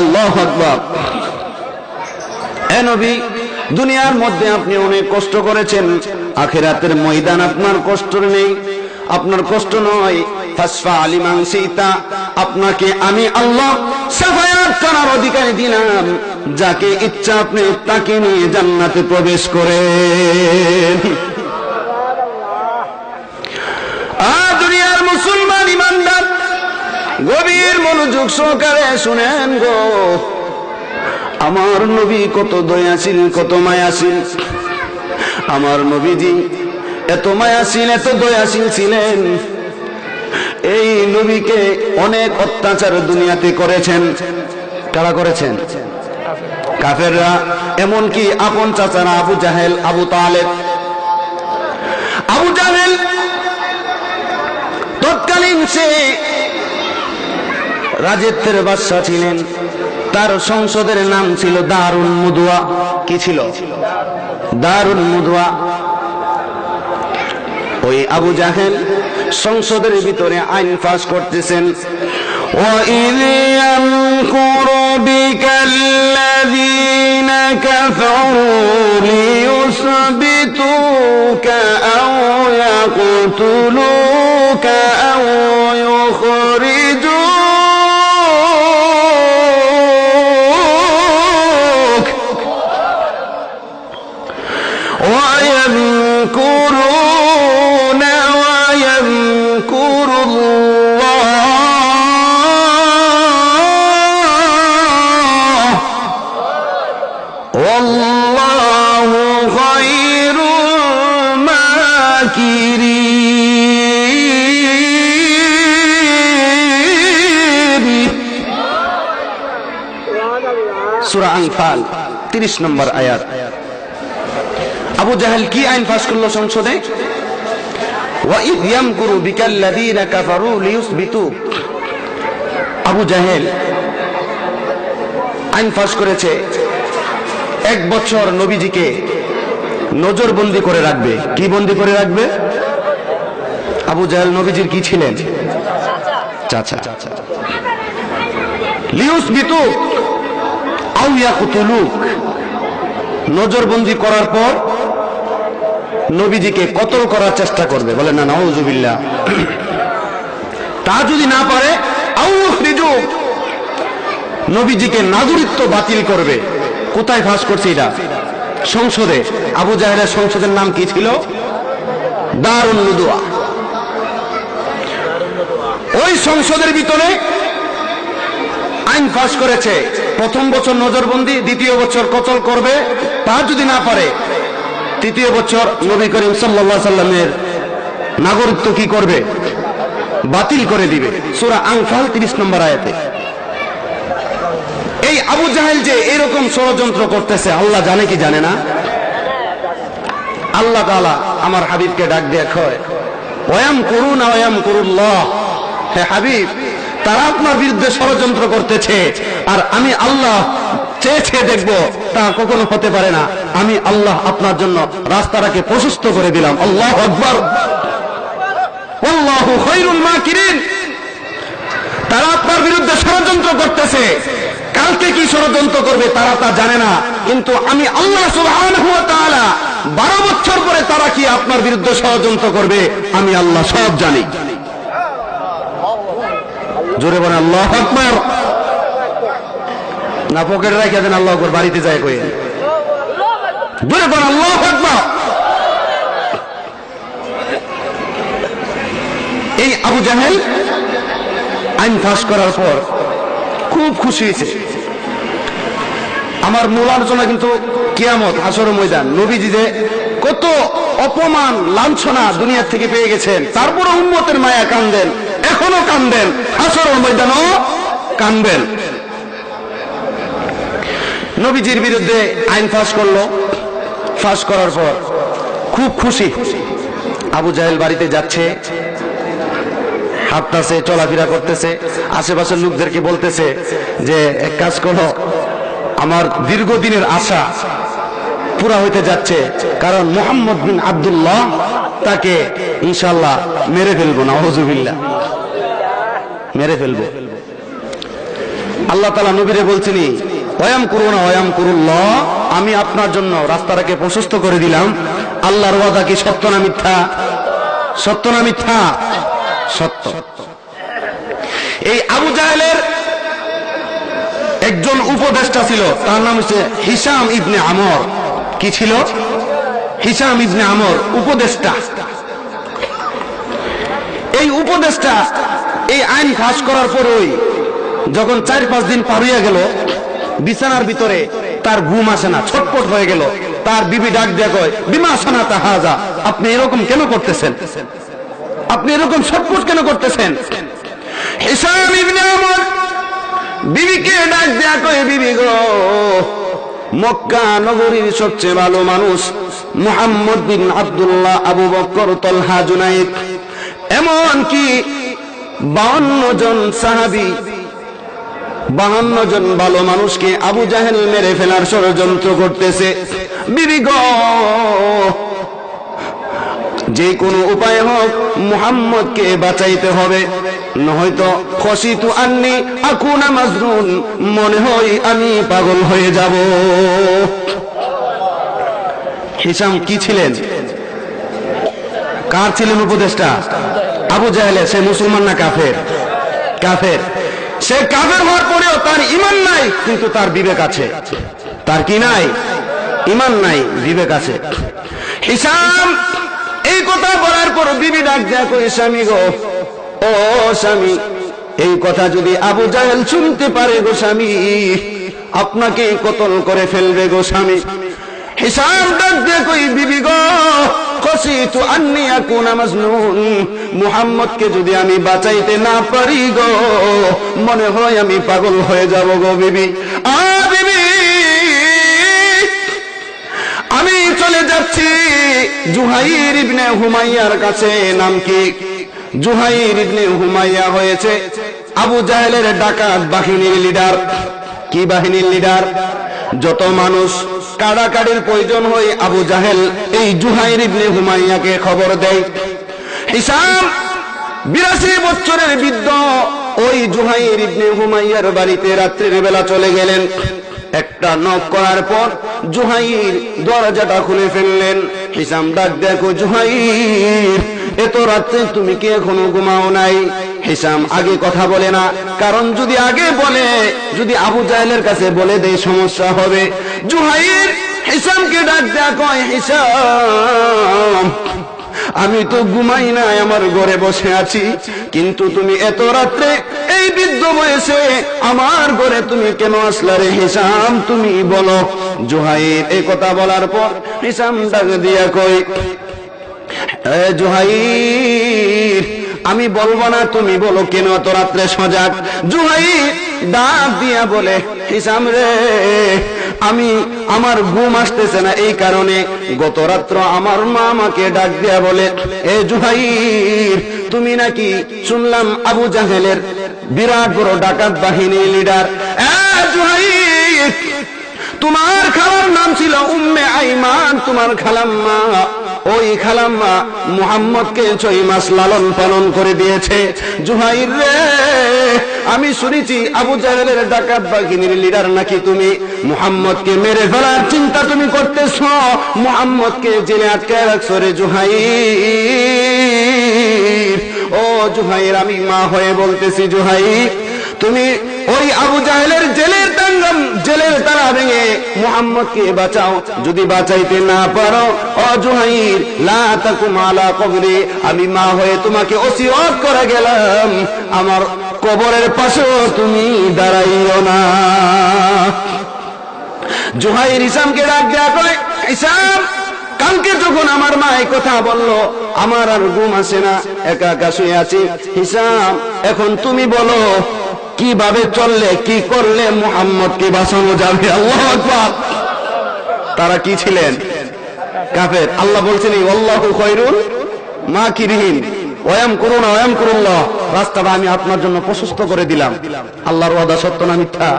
আল্লাহু আকবার। হে নবী, দুনিয়ার মধ্যে আপনি অনেক কষ্ট করেছেন, আখিরাতের ময়দান আপনার কষ্ট নেই, আপনার কষ্ট নয়। ফাসফা লিমান শিতা, আপনাকে আমি আল্লাহ শাফায়াত করার অধিকার দিলাম, যাকে ইচ্ছা আপনি তাকে নিয়ে জান্নাতে প্রবেশ করেন। দুনিয়ার মুসলমান ইমানদার গভীর মনোযোগ সহকারে শুনেন গো, আমার নবী কত দয়াশীল, কত মায়াশীল। আমার নবীজি এত মায়াশীল, এত দয়াশীল ছিলেন, এই নবীকে অনেক অত্যাচার দুনিয়াতে করেছেন। কারা করেছেন? কাফেররা, এমনকি আপন চাচারা আবু জাহেল, আবু তালেব। আবু জাহেল তৎকালীন সে রাজত্বের বাদশা ছিলেন, তার সংসদের নাম ছিল দারুল মুদওয়া। কি ছিল? দারুল মুদওয়া। ওই আবু জাহেল সংসদের ভিতরে আইন পাস করতেছেন। وَإِذْ يَمْكُرُ بِكَ الَّذِينَ كَفَرُوا لِيُثْبِتُوكَ أَوْ يَقْتُلُوكَ أَوْ يُخْرِجُوكَ وَيَمْكُرُونَ وَيَمْكُرُ اللَّهُ وَاللَّهُ خَيْرُ الْمَاكِرِينَ। সূরা আনফাল 30 নম্বর আয়াত। আবু জাহেল কি আইন পাস করলো সংসদে? وَإِذْ يَمْكُرُ بِكَ الَّذِينَ كَفَرُوا لِيُثْبِتُوكَ। আবু জাহেল আইন পাস করেছে 1 বছর নবীজিকে নজরবন্দি করে রাখবে। কি বন্দি করে রাখবে? আবু জাহেল নবীজির কি ছিলেন? চাচা। লিউসবিতুক আও ইয়াকতুলুক, নজরবন্দি করার পর নবীজিকে কতল করার চেষ্টা করবে। বলে না, নাউযুবিল্লাহ। তা যদি না পারে, আও ইখরিজুক, নবীজিকে নাগরিকত্ব বাতিল করবে। কোথায় ফাঁস করছে এটা? সংসদে। আবু জাহেলের সংসদের নাম কি ছিল? দারুল মুদওয়া। ওই সংসদের ভিতরে আইন পাস করেছে, প্রথম বছর নজরবন্দি, দ্বিতীয় বছর কতল করবে। তা যদি না পারে, তৃতীয় বছর নবী করিম সাল্লাল্লাহু আলাইহি সাল্লামের নাগরিকত্ব কি করবে? বাতিল করে দিবে। সূরা আনফাল 30 নম্বর আয়াতে। এই আবু জাহেল যে এরকম ষড়যন্ত্র করতেছে, আল্লাহ জানে কি জানে না? আল্লাহ তাআলা আমার হাবিবকে ডাক দিয়ে কয়, ওয়ায়ামকুরুনা ওয়ায়ামকুরুল্লাহ। হে হাবিব, তারা আপনার বিরুদ্ধে ষড়যন্ত্র করতেছে, আর আমি আল্লাহ চেয়ে দেখব, তা কখনো হতে পারে না। আমি আল্লাহ আপনার জন্য রাস্তাটাকে প্রশস্ত করে দিলাম। আল্লাহু আকবার। আল্লাহু খায়রুল মাকিরিন। তারা আপনার বিরুদ্ধে ষড়যন্ত্র করতেছে, কালকে কি ষড়যন্ত্র করবে তারা তা জানে না, কিন্তু আমি আল্লাহ সুবহানাহু ওয়া তাআলা 12 বছর পরে তারা কি আপনার বিরুদ্ধে ষড়যন্ত্র করবে, আমি আল্লাহ সব জানি। জোরে বলেন আল্লাহু আকবার। না পকেটে রেখে দেন আল্লাহু আকবার, বাড়িতে যায় কই। জোরে বলেন আল্লাহু আকবার। এই আবু জাহেল আইন পাস করার পর খুব খুশি হয়েছে। আমার মূল আলোচনা কিন্তু কিয়ামত, হাসর ময়দান। নবীজি যে কত অপমান লাঞ্ছনা দুনিয়া থেকে পেয়ে গেছেন, তারপরে উম্মতের মায়া কান্দেন, এখনো কান্দেন, হাসর ময়দানও কান্দেন। নবীজির বিরুদ্ধে আইন পাস করলো। পাস করার পর খুব খুশি। আবু জাহেল বাড়িতে যাচ্ছে, হাঁটতেছে, চলাফেরা করতেছে, আশেপাশের লোকদেরকে বলতেছে যে এক কাজ করো, আমার দীর্ঘদিনের আশা পুরা হইতে যাচ্ছে, কারণ মুহাম্মদ বিন আব্দুল্লাহ তাকে ইনশাআল্লাহ মেরে ফেলবো, নাউযুবিল্লাহ, মেরে ফেলবো। আল্লাহ তাআলা নবীরে বলছেন, ওয়ায়ামকুরুনা ওয়ায়ামকুরুল্লাহ, আমি আপনার জন্য রাস্তাটাকে প্রশস্ত করে দিলাম। আল্লাহর ওয়াদা কি সত্য না মিথ্যা? সত্য না মিথ্যা? সত্য। এই আবু জাহেলের একজন উপদেষ্টা ছিল, তার নাম হচ্ছে হিশাম ইবনে আমর। কি ছিল? হিশাম ইবনে আমর, উপদেষ্টা। এই উপদেষ্টা এই আইন ফাঁস করার পরই যখন 4-5 দিন পার হয়ে গেল, বিছানার ভিতরে তার ঘুম আসে না, ছটপট হয়ে গেল। তার বিবি ডাক দিয়ে কয়, বিমা সানাতা হাজা, আপনি এরকম কেন করতেছেন? আপনি এরকম ছটপট কেন করতেছেন? হিশাম ইবনে আমর বিবিকে ডাক দিয়া কয়, বিবি গো, মক্কা নগরীর সবচেয়ে ভালো মানুষ মুহাম্মদ বিন আব্দুল্লাহ, আবু বকর, তলহা, জুনাইদ, এমন কি 52 জন সাহাবী, 52 জন ভালো মানুষকে আবু জাহেল মেরে ফেলার ষড়যন্ত্র করতেছে। বিবি গো, যে কোনো উপায় হোক মুহাম্মদকে বাঁচাইতে হবে, নয়তো খসিতু আন্নি আকুনা মাজনুন, মনে হয় আমি পাগল হয়ে যাব। হিশাম কি ছিলেন? কার ছিলেন উপদেষ্টা? আবু জাহেলের। সে মুসলমান না কাফের? কাফের। সে কাফের হওয়ার পরেও তার ঈমান নাই, কিন্তু তার বিবেক আছে। তার কি নাই? ঈমান নাই, বিবেক আছে। হিশাম এই কথা বলার পর বিবি ডাক দেয়া কই, স্বামী গো, ও স্বামী, এই কথা যদি আবু জাহেল শুনতে পারে গো স্বামী, আপনাকে কতল করে ফেলবে গো স্বামী। হিশাম ডাক দেয়া কই, বিবি গো, খসিতু আন্নি আকুনা মাজনুন, মুহাম্মদকে যদি আমি বাঁচাইতে না পারি গো, মনে হয় আমি পাগল হয়ে যাব গো বিবি। বিবি, আমি চলে যাচ্ছি জুহাইর ইবনে হুমাইয়ার কাছে। নাম কি? জুহাইর ইবনে হুমাইয়া হয়েছে আবু জাহেলের ডাকাত বাহিনীর লিডার। কি বাহিনীর লিডার? যত মানুষ কাড়াকাড়ির প্রয়োজন হয়, আবু জাহেল এই জুহাইর ইবনে হুমাইয়াকে খবর দেয়। হিশাম 82 বছরের বৃদ্ধ ওই জুহাইর ইবনে হুমাইয়ার বাড়িতে রাত্রির বেলা চলে গেলেন। একটা নক করার পর জুহাইর দরজাটা খুলে ফেললেন। হিশাম ডাক দেখো, জুহাইর, এত রাত্রে তুমি কি এখনো ঘুমাও নাই? হিশাম আগে কথা বলে না, কারণ যদি আগে বলে, যদি আবু জাহেলের কাছে বলে দেয় সমস্যা হবে। জুহাইর হিশামকে ডাক দেয়া কয়, হিশাম, আমি তো ঘুমাই না, আমার ঘরে বসে আছি, কিন্তু তুমি এত রাত্রে এই বৃদ্ধ বয়সে আমার ঘরে তুমি কেন আসলা রে হিশাম, তুমি বলো। জুহাইর এই কথা বলার পর হিশাম ডাক দিয়া কই, জুহাইর, আমি বলবো না, তুমি বলো কেন এত রাত্রে সজাগ? জুহাইর ডাক দিয়া বলে, হিশাম রে, আমি আমার ঘুম আসতেছে না, এই কারণে গত রাত্র আমার মা আমাকে ডাক দিয়া বলে, এ জুহাইর, তুমি নাকি শুনলাম আবু জাহেলের বিরাট বড় ডাকাত বাহিনীর লিডার। জুহাইর, তোমার খালার নাম ছিল উম্মে আইমান, তোমার খালাম্মা, ওই খালাম্মা মুহাম্মদকে 6 মাস লালন পালন করে দিয়েছে। জুহাইর রে, আমি শুনেছি আবু জাহেলের ডাকাত বাহিনীর লিডার নাকি তুমি। মুহাম্মদকে মেরে ফেলার চিন্তা তুমি করতেছ, মুহাম্মদকে জেলে আটকায় রাখছো রে জুহাইর। ও জুহাইর, আমি মা হয়ে বলতেছি, জুহাইর, তুমি ওই আবু জাহেলের জেলের তালা ভেঙে মুহাম্মদকে বাঁচাও। যদি বাঁচাইতে না পারো, ও জুহাইর, লা তাকুম আলা কবরি, আমি মা হয়ে তোমাকে ওসিয়ত করে গেলাম, আমার কবরের পাশেও তুমি দাঁড়াইও না। জুহাইর হিশামকে ডাক দেয়া কয়, হিশাম, কালকে যখন আমার মা এই কথা বললো, আমার আর ঘুম আসে না, একা একা শুয়ে আছি। হিশাম, এখন তুমি বলো, কিভাবে চললে, কি করলে মুহাম্মদকে বাঁচানো যাবে? আল্লাহু আকবার। তারা কি ছিলেন? কাফের। আল্লাহ বলছেন, আল্লাহু খায়রুল মাকিরিন, ওয়ায়ামকুরুনা ওয়ায়ামকুরুল্লাহ, রাস্তাটা আমি আপনার জন্য প্রশস্ত করে দিলাম। আল্লাহর ওয়াদা সত্য না মিথ্যা?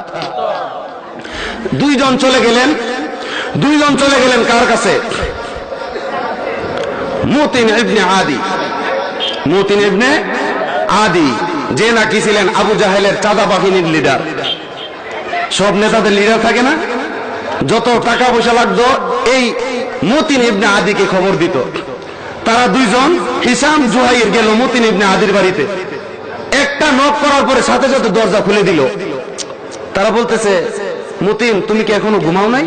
দুইজন চলে গেলেন কার কাছে? মুতিন ইবনে আদি। মুতিন ইবনে আদি যে নাকি ছিলেন আবু জাহেলের চাঁদা বাহিনীর লিডার। সব নেতাদের লিডার থাকে না, যত টাকা পয়সা লাগতো এই মুতিন ইবনে আদিকে খবর দিত। তারা দুইজন হিসাম জুহাইর গেল মুতিন ইবনে আদির বাড়িতে। একটা নক করার পরে সাথে সাথে দরজা খুলে দিল। তারা বলতেছে, মুতিন তুমি কি এখনো ঘুমাও নাই?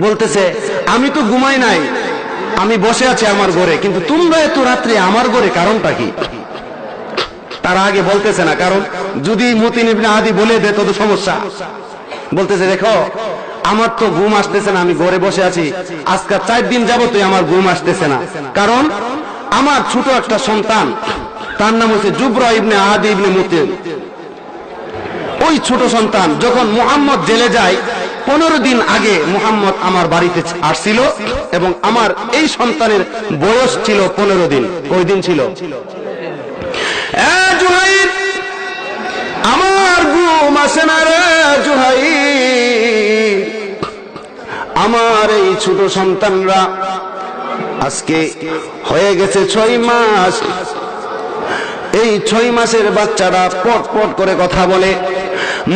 বলতেছে, আমি তো ঘুমাই নাই, আমি বসে আছি আমার ঘরে, কিন্তু তোমরা এত রাত্রে আমার ঘরে কারণটা কি? তারা আগে বলতেছে না, কারণ যদি মুতিন ইবনে আদি বলে দেয় তো সমস্যা। বলতেছে, দেখো আমার তো ঘুম আসতেছে না, আমি ঘরে বসে আছি, আজকে 4 দিন যাবতই আমার ঘুম আসতেছে না, কারণ আমার ছোট একটা সন্তান, তার নাম হচ্ছে জুবরা ইবনে আদি ইবনে মুতিন। ওই ছোট সন্তান যখন মুহাম্মদ জেলে যায় 15 দিন আগে মুহাম্মদ আমার বাড়িতে আসছিল, এবং আমার এই সন্তানের বয়স ছিল 15 দিন। কয় দিন ছিল? জুহাইর, আমার ঘুম আসে না রে জুহাইর, আমার এই ছোট সন্তানরা আজকে হয়ে গেছে 6 মাস। এই 6 মাসের বাচ্চারা পট পট করে কথা বলে।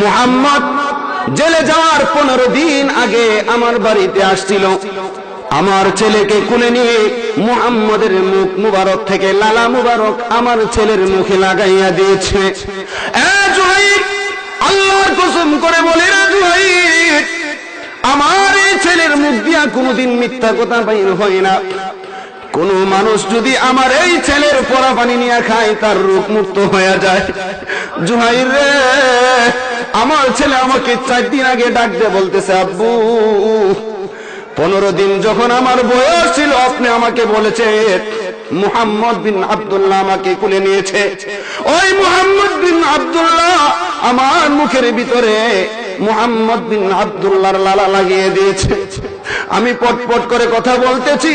মুহাম্মদ জেলে যাওয়ার 15 দিন আগে আমার বাড়িতে আসছিল, আমার ছেলেকে কোলে নিয়ে মুহাম্মদের মুখ মুবারক থেকে লালা মুবারক আমার ছেলের মুখে লাগাইয়া দিয়েছে। জুহাইর, আল্লাহর কসম করে বলে না জুহাইর, আমার এই ছেলের মুখ দিয়া কোনোদিন মিথ্যা কথা বাইর হয় না। কোন মানুষ যদি আমার এই ছেলের পরা পানি নিয়ে খায় তার রোগ মুক্ত হয়ে যায়। জুহাইর রে, আমার ছেলে আমাকে 4 দিন আগে ডাক দিয়ে বলতেছে, আব্বু 15 দিন যখন আমার বয়স ছিল আপনি আমাকে বলেছেন মুহাম্মদ বিন আব্দুল্লাহ আমাকে কোলে নিয়েছে। ওই মুহাম্মদ বিন আব্দুল্লাহ আমার মুখের ভিতরে মুহাম্মদ বিন আব্দুল্লাহর লালা লাগিয়ে দিয়েছে। আমি পটপট করে কথা বলতেছি,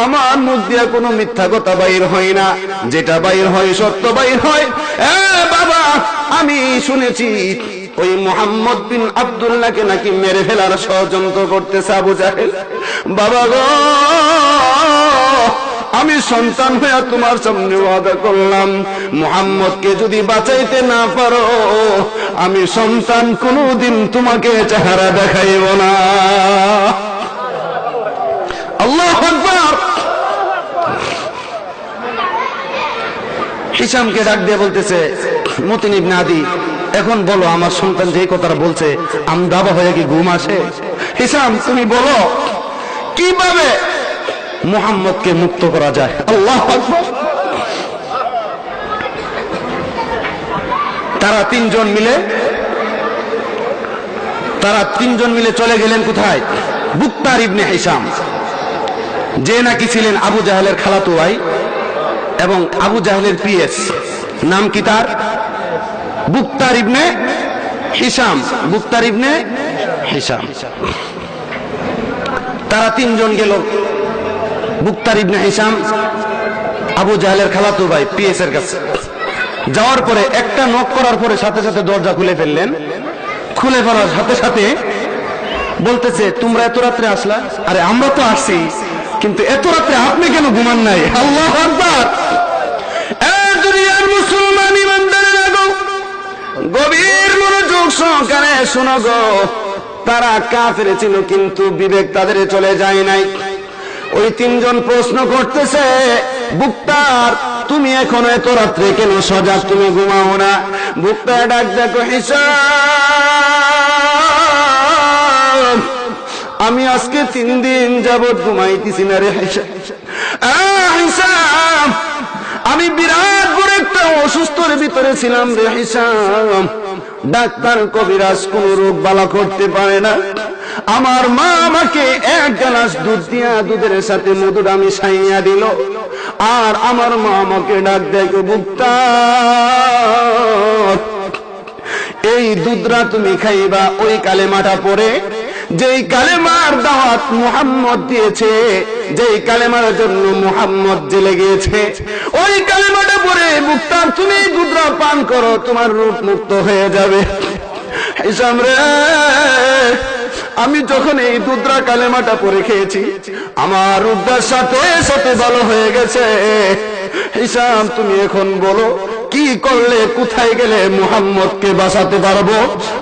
আমার মুখ দিয়া কোনো মিথ্যা কথা বাইর হয় না, যেটা বাইর হয় সত্য বাইর হয়। বাবা, আমি শুনেছি ওই মুহাম্মদ বিন আব্দুল্লাহকে নাকি মেরে ফেলার ষড়যন্ত্র করতেছে আবু জাহেল। বাবা গো, আমি সন্তান হয়ে তোমার সামনে ওয়াদা করলাম, মুহাম্মদকে যদি বাঁচাইতে না পারো আমি সন্তান কোনোদিন তোমাকে চেহারা দেখাইব না। আল্লাহু আকবার। হিশামকে ডাক দিয়ে বলতেছে, মুতিন ইবনে আদি, এখন বলো আমার সন্তান যে কথাটা বলছে আমি দাবা হয়ে কি ঘুম আসে? হিশাম তুমি বলো কিভাবে মুহাম্মদকে মুক্ত করা যায়? আল্লাহু আকবার। তারা তিনজন মিলে চলে গেলেন কোথায়? বুকতার ইবনে হিশাম, যে নাকি ছিলেন আবু জাহেলের খালাতো ভাই এবং আবু জাহেলের পিএস। নাম কি তার? বুকতার ইবনে হিশাম। বুকতার ইবনে হিশাম। তারা 3 জন গেল, বুকতার ইবনে হিশাম, আবু জাহেলের খালাতো ভাই পিএস এর কাছে। যাওয়ার পরে একটা নক করার পরে সাথে সাথে দরজা খুলে ফেললেন। খুলে ফেলার সাথে সাথে বলতেছে, তোমরা এত রাত্রে আসলা? আরে আমরা তো আসছি, কিন্তু এত রাত্রে আপনি কেন ঘুমান নাই? আল্লাহু আকবার। দুনিয়ার মুসলমান ইমানদারেরা গো, গভীর মনোযোগ সহকারে শোনো গো। তারা কাফের ছিল কিন্তু বিবেক তাদের চলে যায় নাই। ওই 3 জন প্রশ্ন করতেছে, বুকতার তুমি এখনো এত রাত্রে কেন সজাগ, তুমি ঘুমাও না? বুকতার ডাক দেখো, হিসাব আমি আজকে 3 দিন যাবত ঘুমাইতেছি না রে হিসাব, আমি বিরাট বড় একটা অসুস্থর ভিতরে ছিলাম রে হিসাব। ডাক্তার কবিরাজ কোন রোগ বালা করতে পারে না। আমার মা আমাকে 1 গ্লাস দুধ দিয়া দুধের সাথে মধুর আমি মিশাইয়া দিল, আর আমার মা আমাকে ডাক দেয়, বুকতার এই দুধরা তুমি খাইবা ওই কালেমাটা পড়ে, যেই কালেমার দাওয়াত মুহাম্মদ দিয়েছে, যেই কালেমার জন্য মুহাম্মদ জেলে গিয়েছে, ওই কালেমাটা পড়ে বুকতার তুমি দুধরা পান করো, তোমার রূপ মুক্ত হয়ে যাবে। হিসাম রে, আমি যখন এই দুধরা কালেমাটা পড়ে খেয়েছি আমার রূপটার সাথে সাথে ভালো হয়ে গেছে। হিসাম তুমি এখন বলো কি করলে কোথায় গেলে মুহাম্মদকে বাঁচাতে পারবো?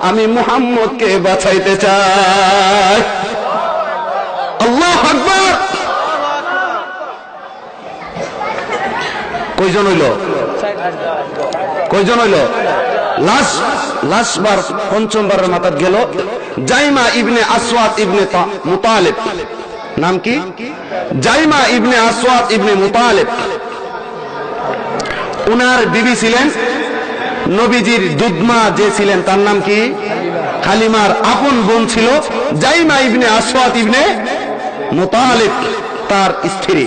আমি মুহাম্মদকে বাঁচাইতে চাই। আল্লাহু আকবার। কয়জন হইল? কয়জন হইল? লাস্ট বার পঞ্চমবারের মাথাত গেল জাইমা ইবনে আসওয়াদ ইবনে মুতালিব। নাম কি? জাইমা ইবনে আসওয়াদ ইবনে মুতালিব। উনার বিবি ছিলেন নবীজির দুধমা যে ছিলেন তার নাম কি? হালিমার আপন বোন ছিল জাইমা ইবনে আসওয়াদ ইবনে মুতালিব, তার স্ত্রী।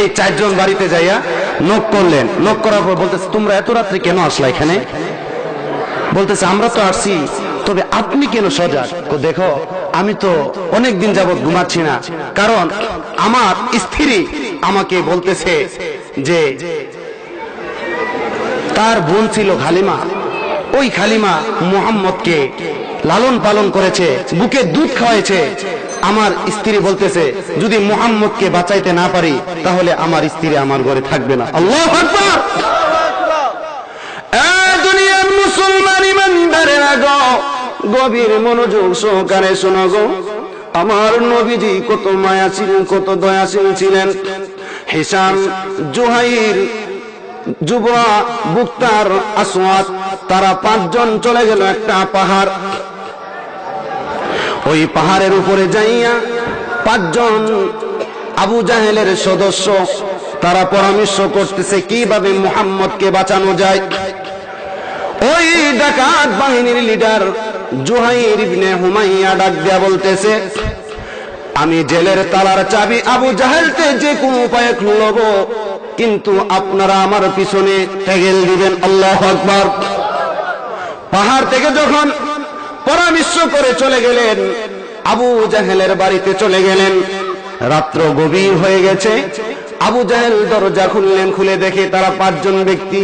এই চারজন বাড়িতে যাইয়া নক করলেন। নক করার পর বলতেছে তোমরা এত রাত্রে কেন আসলা এখানে? বলতেছে আমরা তো আসছি, তবে আপনি কেন সজাগ? দেখো আমি তো অনেক দিন যাবত ঘুমাচ্ছি না, কারণ আমার স্ত্রী আমাকে বলতেছে যে তার বোন ছিল খালিমা, ওই খালিমা মুহাম্মদকে লালন পালন করেছে, বুকে দুধ খাওয়াইছে। আমার স্ত্রী বলতেছে যদি মুহাম্মদকে বাঁচাইতে না পারি তাহলে আমার স্ত্রী আমার ঘরে থাকবে না। আল্লাহু আকবার। দুনিয়ার মুসলমান ইমানদারেরা গো, গভীর মনোযোগ সহকারে শোনো গো। আমার নবীজি কত মায়াশীল কত দয়াশীল ছিলেন। হিসাম, জুহাইর, জুবরা, বুক্তার, আসওয়াদ, তারা পাঁচজন চলে গেল একটা পাহাড়। ওই পাহাড়ের উপরে যাইয়া পাঁচজন আবু জাহেলের সদস্য তারা পরামর্শ করতেছে কিভাবে মুহাম্মদকে বাঁচানো যায়। ওই ডাকাত বাহিনীর লিডার জুহাইর ইবনে হুমাইয়া ডাক দিয়া বলতেছে আমি জেলের তালার চাবি আবু জাহেলকে যে কোনো উপায়ে খুলব, কিন্তু আপনারা আমার পিছনে টেগেল দিবেন। আল্লাহু আকবার। পাহাড় থেকে যখন পরামর্শ করে চলে গেলেন, আবু জাহেলের বাড়িতে চলে গেলেন। রাত্র গভীর হয়ে গেছে। আবু জাহেল দরজা খুললেন, খুলে দেখে তারা পাঁচজন ব্যক্তি।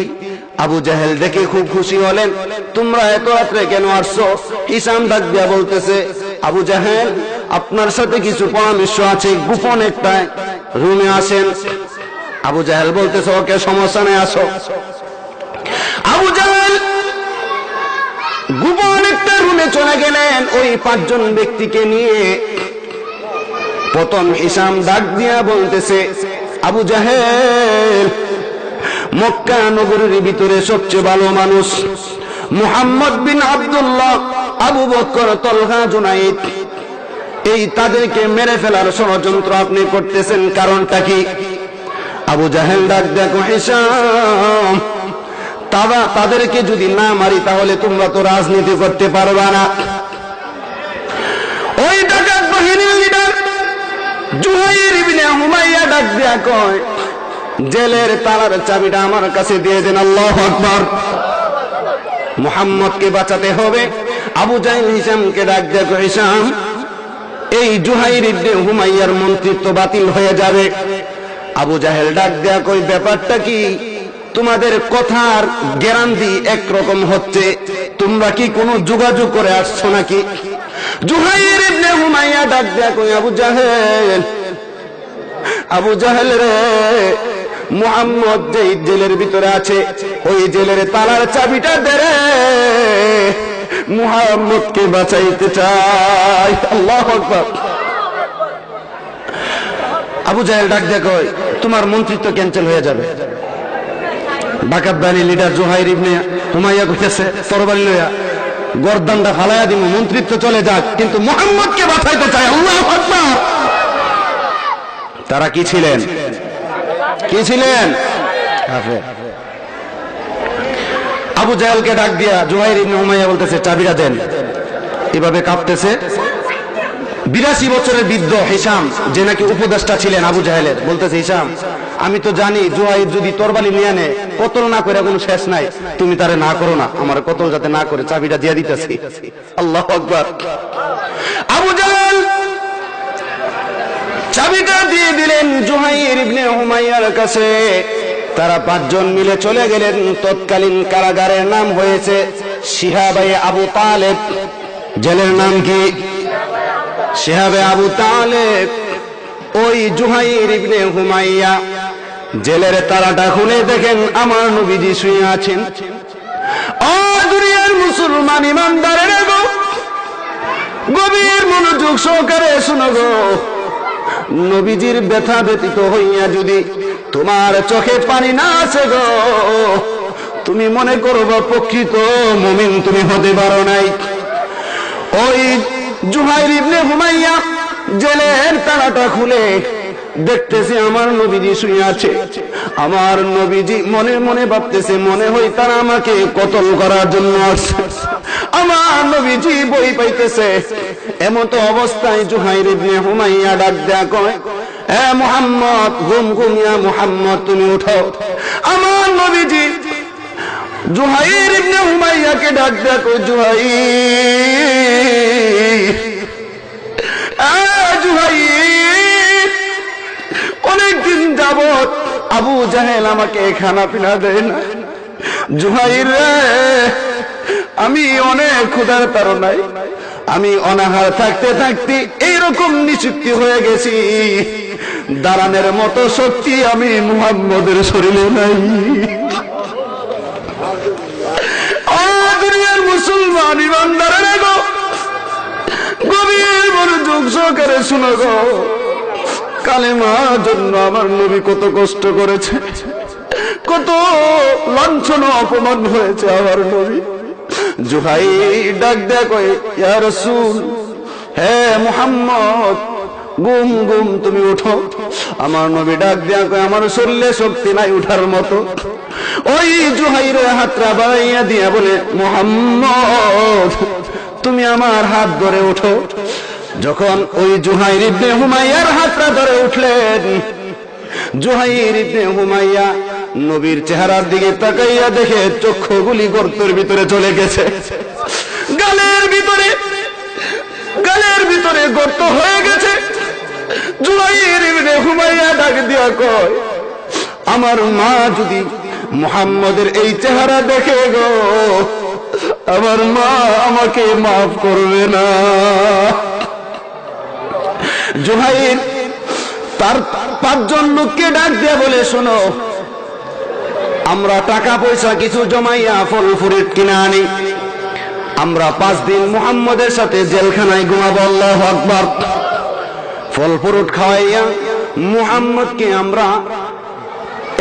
আবু জাহেল দেখে খুব খুশি হলেন, তোমরা এত রাত্রে কেন আসছো? হিসাম ডাক দিয়া বলতেছে আবু জাহেল আপনার সাথে কিছু পরামর্শ আছে, গোপন একটা রুমে আসেন। আবু জাহেল বলতেছে ওকে সমস্যা নেই, আসো। আবু জাহেল গোপন একটা রুমে চলে গেলেন ওই পাঁচজন ব্যক্তিকে নিয়ে। প্রথম হিসাম ডাক দিয়া বলতেছে আবু জাহেল মক্কা নগরীর ভিতরে সবচেয়ে ভালো মানুষ মুহাম্মদ বিন আব্দুল্লাহ, আবু বকর, তলহা, জুনাইদ, এই তাদেরকে মেরে ফেলার ষড়যন্ত্র আপনি করতেছেন, কারণটা কি? আবু জাহেল ডাক দেখো হিসাম তাদেরকে যদি না মারি তাহলে তোমরা তো রাজনীতি করতে পারবা না। ওই ডাকাত বাহিনীর লিডার জুহাইর ইবনে হুমাইয়া ডাক দিয়া কয় জেলের তালার চাবিটা আমার কাছে দিয়ে দেন। আল্লাহু আকবার। মুহাম্মদকে বাঁচাতে হবে। আবু জাহেল হিসামকে ডাক দিয়া কয় হিসাম এই জুহাইর ইবনে হুমাইয়ার মন্ত্রিত্ব বাতিল হয়ে যাবে। আবু জাহেল ডাক দিয়া কয় ব্যাপারটা কি? তোমাদের কথার গ্যারান্টি একরকম হচ্ছে, তোমরা কি কোনো যোগাযোগ করে আসছো নাকি? জুহাইর ইবনে হুমাইয়া ডাক দেয়া কই আবু জাহেল রে, মুহাম্মদ যে জেলের ভিতরে আছে ওই জেলের তালার চাবিটা দে রে, মুহাম্মদকে বাঁচাইতে চাই। আল্লাহু আকবার। আবু জাহেল ডাক দেয়া কই তোমার মন্ত্রিত্ব ক্যান্সেল হয়ে যাবে। ডাকাত বাহিনীর লিডার জুহাইর ইবনে হুমাইয়া কইতেছে তরবারি লইয়া গর্দানটা ফালাইয়া দিব, মন্ত্রিত্ব চলে যাক, কিন্তু মুহাম্মদকে বাঁচাইতে চাই। আল্লাহু আকবার। তারা কি ছিলেন? কি ছিলেন? কাফের। আবু জাহেলকে ডাক দিয়া জুহাইর ইবনে হুমাইয়া বলতেছে চাবিটা দেন। এভাবে কাঁপতেছে 82 বছরের বৃদ্ধ হিসাম, যে নাকি উপদেষ্টা ছিলেন আবু জাহেলের, বলতেছে হিসাম আমি তো জানি জুহাইর যদি তরবারি নিয়ে আনে কতল না করে কোনো শেষ নাই, তুমি তারে না করো না, আমার কতল যাতে না করে, চাবিটা দিয়ে দিতেছি। আল্লাহু আকবার। আবু জাহেল চাবিটা দিয়ে দিলেন জুহাইর ইবনে হুমাইয়ার কাছে। তারা পাঁচজন মিলে চলে গেলেন। তৎকালীন কারাগারের নাম হয়েছে শিহাবায়ে আবু তালেব। জেলের নাম কি? শিহাবে আবু তালেব। ওই জুহাইর ইবনে হুমাইয়া জেলের তালাটা খুলে দেখেন আমার নবীজি শুয়ে আছেন। ও দুনিয়ার মুসলমান ইমানদারেরা গো, গভীর মনোযোগ সহকারে শুনো গো। নবীজির ব্যথা ব্যতীত হইয়া যদি তোমার চোখে পানি না আসে গো, তুমি মনে করবো প্রকৃত মুমিন তুমি হতে পারো নাই। ওই জুহাইর ইবনে হুমাইয়া জেলের তালাটা খুলে দেখতেছে আমার নবীজি শুয়ে আছে। আমার নবীজি মনে মনে ভাবতেছে, মনে হয় তারা আমাকে কতল করার জন্য আসছে। আমার নবীজি বই পাইতেছে। এমন তো অবস্থায় জুহাইর ইবনে হুমাইয়া ডাক দেয়া কয়, এ মুহাম্মদ, গুম গুম ইয়া মুহাম্মদ, তুমি উঠো। আমার নবীজি জুহাইর ইবনে হুমাইয়াকে ডাক দেয়া কয়, জুহাইর, জুহাইর, অনেকদিন যাবত আবু জাহেল আমাকে খানা পিনা দেয় না। জুহাইর রে, আমি অনেক ক্ষুধার তাড়নায়, আমি অনাহার থাকতে থাকতে এইরকম নিযুক্তি হয়ে গেছি। দাঁড়ানোর মতো শক্তি আমি মুহাম্মদের শরীরে নাই। দুনিয়ার মুসলমান ইমানদারেরা গো, গভীর মনোযোগ সহকারে শুনো গো। কালেমার জন্য আমার নবী কত কষ্ট করেছে, কত লাঞ্ছনা অপমান হয়েছে আমার নবী। জুহাইর ডাক দেয়া কয়, ইয়া রাসূল, হে মুহাম্মদ, গুম গুম তুমি উঠো। আমার নবী ডাক দেয়া কয়, আমার শরীরে শক্তি নাই উঠার মতো। ওই জুহাইরের হাতটা বাড়াইয়া দিয়া বলে, মুহাম্মদ, তুমি আমার হাত ধরে উঠো। যখন ওই জুহাইর ইবনে হুমাইয়ার হাতটা ধরে উঠলেন, জুহাইর ইবনে হুমাইয়া নবীর চেহারার দিকে তাকাইয়া দেখে চক্ষুগুলি গর্তের ভিতরে চলে গেছে। গালের ভিতরে গর্ত হয়ে গেছে। জুহাইর ইবনে হুমাইয়া ডাক দিয়া কয়, আমার মা যদি মুহাম্মদের এই চেহারা দেখে গো, আমার মা আমাকে মাফ করবে না। জুহাইর তার 5 জন লোককে ডাক দিয়ে বলে, শোনো, আমরা টাকা পয়সা কিছু জমাইয়া ফল ফুরিট কিনে আনি, আমরা 5 দিন মুহাম্মদের সাথে জেলখানায় ঘুমাবো। আল্লাহু আকবার। ফল ফুরুট খাওয়াইয়া মুহাম্মদকে আমরা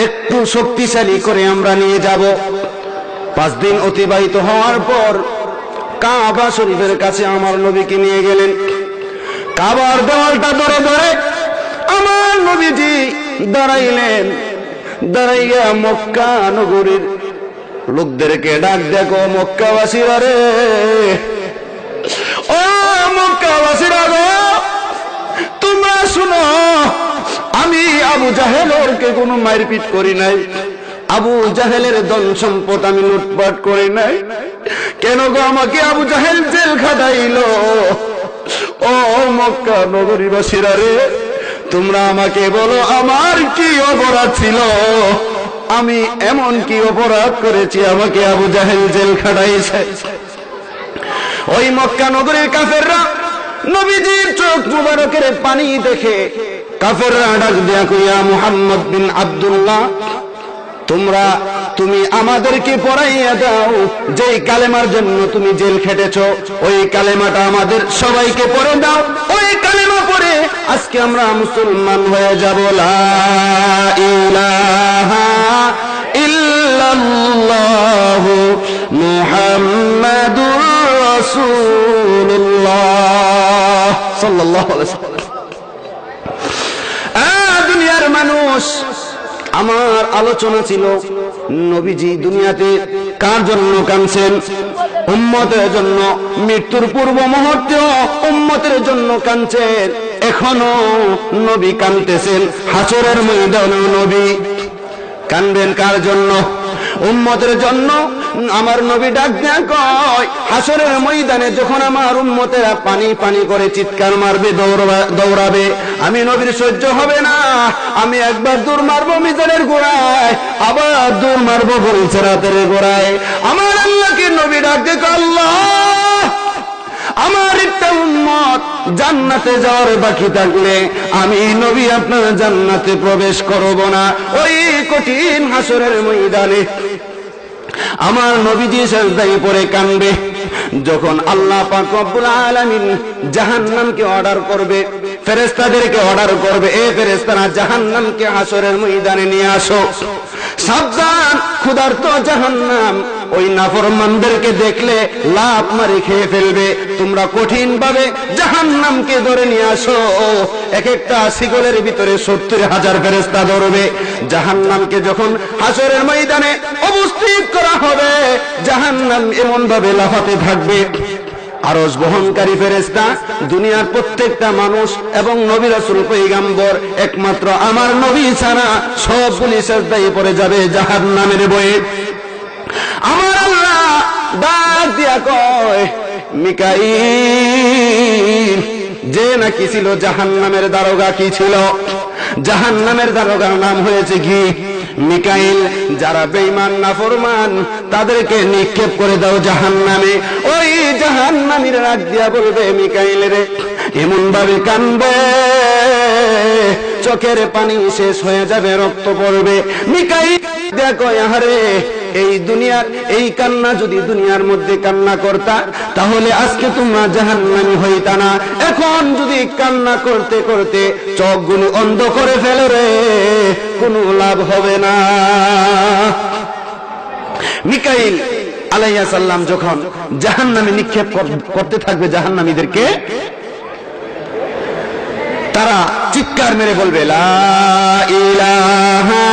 একটু শক্তিশালী করে আমরা নিয়ে যাব। 5 দিন অতিবাহিত হওয়ার পর কাবা শরীফের কাছে আমার নবীকে নিয়ে গেলেন। কাবার দেওয়ালটা ধরে ধরে আমার নবীজি দাঁড়াইলেন। দাঁড়াইয়া মক্কা নগরীর লোকদেরকে ডাক দেখো, মক্কাবাসীরা রে, ও মক্কাবাসীরা গো, তোমরা শুনো, আমি আবু জাহেলকে কোনো মারপিট করি নাই, আবু জাহেলের ধন সম্পদ আমি লুটপাট করি নাই। কেন গো আমাকে আবু জাহেল জেল খাটাইলো? ও মক্কা নগরীবাসীরা রে, তোমরা আমাকে বলো আমার কি অপরাধ ছিল? আমি এমন কি অপরাধ করেছি আমাকে আবু জাহেল জেল খাটাইছে? ওই মক্কা নগরীর কাফেররা নবীজির চোখ মুবারকের পানি দেখে কাফেররা ডাক দেয়া কইয়া, মুহাম্মদ বিন আব্দুল্লাহ, তুমি আমাদেরকে পড়াইয়া দাও, যেই কালেমার জন্য তুমি জেল খেটেছো, ওই কালেমাটা আমাদের সবাইকে পড়ে দাও। ওই কালেমা পড়ে আজকে আমরা মুসলমান হয়ে যাব। লা ইলাহা ইল্লাল্লাহু মুহাম্মাদুর রাসূলুল্লাহ সাল্লাল্লাহু আলাইহি ওয়াসাল্লাম। দুনিয়ার মানুষ, আমার আলোচনা ছিল নবীজি দুনিয়াতে কার জন্য কাঁদছেন? উম্মতের জন্য। মৃত্যুর পূর্ব মুহূর্তেও উম্মতের জন্য কাঁদছেন। এখনো নবী কাঁদতেছেন। হাসরের ময়দানেও নবী কাঁদবেন কার জন্য? উম্মতের জন্য। আমার নবী ডাক দেয়া কয়, হাসরের ময়দানে যখন আমার উম্মতেরা পানি পানি করে চিৎকার মারবে, দৌড়াবে, আমি নবীর সহ্য হবে না। আমি একবার দূর মারবো মিজানের গোড়ায়, আবার দূর মারবো বলছে রাতের গোড়ায়। আমার আল্লাহকে নবী ডাক দেয়া কয়, আল্লাহ জান্নাতে যাওয়ার বাকি থাকলে আমি নবী আপনার জান্নাতে প্রবেশ করব না। ওই কঠিন হাসরের ময়দানে আমার নবীজি সিজদায় পড়ে কাঁদবে। যখন আল্লাহ পাক রব্বুল আলামিন জাহান্নামকে অর্ডার করবে, ফেরেশতাদেরকে অর্ডার করবে, এ ফেরেশতারা জাহান্নামকে হাসরের ময়দানে নিয়ে আসো। সাবধান, ক্ষুধার্ত জাহান্নাম ওই নাফরমানদেরকে দেখলে লাফ মারি খেয়ে ফেলবে। তোমরা কঠিন ভাবে জাহান্নামকে ধরে নিয়ে আসো। এক একটা শিকলের ভিতরে 70,000 ফেরেশতা ধরবে। জাহান্নামকে যখন হাসরের ময়দানে উপস্থিত করা হবে, জাহান্নাম এমন ভাবে লাফাতে থাকবে। আরশ বহনকারী ফেরেশতা দুনিয়ার প্রত্যেকটা মানুষ এবং নবী রাসূল পয়গম্বর একমাত্র আমার নবী ছাড়া সবগুলি সিজদায় পড়ে যাবে জাহান্নামের ভয়ে। আমার আল্লাহ ডাক দিয়া কয়, মিকাইল, যে নাকি ছিল জাহান্নামের দারোগা, কি ছিল? জাহান্নামের দারোগার নাম হয়েছে কি? মিকাইল। যারা বেঈমান নাফরমান তাদেরকে নিক্ষেপ করে দাও জাহান্নামে। ওই জাহান্নামীর রাগ দিয়া বলবে, মিকাইল রে, এমন ভাবে কানবে চোখের পানি শেষ হয়ে যাবে, রক্ত পড়বে। মিকাইল দেখো, আহারে এই দুনিয়ার এই কান্না যদি দুনিয়ার মধ্যে কান্না করতা তাহলে আজকে তোমরা জাহান্নামী হইতা না। এখন যদি কান্না করতে করতে চোখগুলো অন্ধ করে ফেলে রে, কোনো লাভ হবে না। মিকাইল আলাইহিস সালাম যখন জাহান্নামে নিক্ষেপ করতে থাকবে জাহান্নামীদেরকে, তারা চিৎকার মেরে বলবে, লা ইলাহা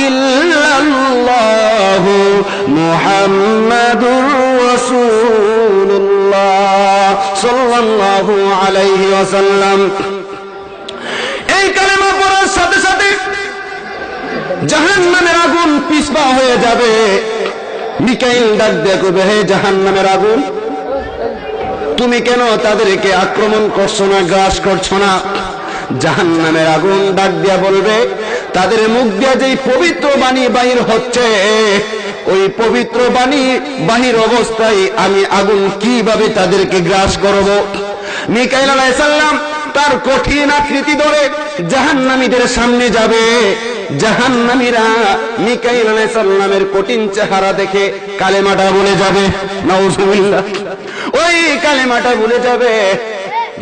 ইল্লাল্লাহু মুহাম্মাদুর রাসূলুল্লাহ সাল্লাল্লাহু আলাইহি ওয়াসাল্লাম। এই কালেমা পড়ার সাথে সাথে জাহান্নামের আগুন পিছপা হয়ে যাবে। মিকাইল ডাক দিয়ে কইবে, হে জাহান্নামের আগুন, তুমি কেন তাদেরকে আক্রমণ করছো না, গ্রাস করছো না? জাহান্নামের আগুন ডাক দিয়া বলবে, তাদের মুখ দিয়ে যেই পবিত্র বাণী বাহির হচ্ছে, ওই পবিত্র বাণী বাহির অবস্থায় আমি আগুন কিভাবে তাদেরকে গ্রাস করব? মিকাইল আলাইহিস সালাম তার কঠিন আকৃতি ধরে জাহান্নামীদের সামনে যাবে। জাহান্নামীরা মিকাইল আলাইহিস সালামের কঠিন চেহারা দেখে কালেমাটা বলে যাবে, নাউজুবিল্লাহ। ওই কালেমাটা বলে যাবে।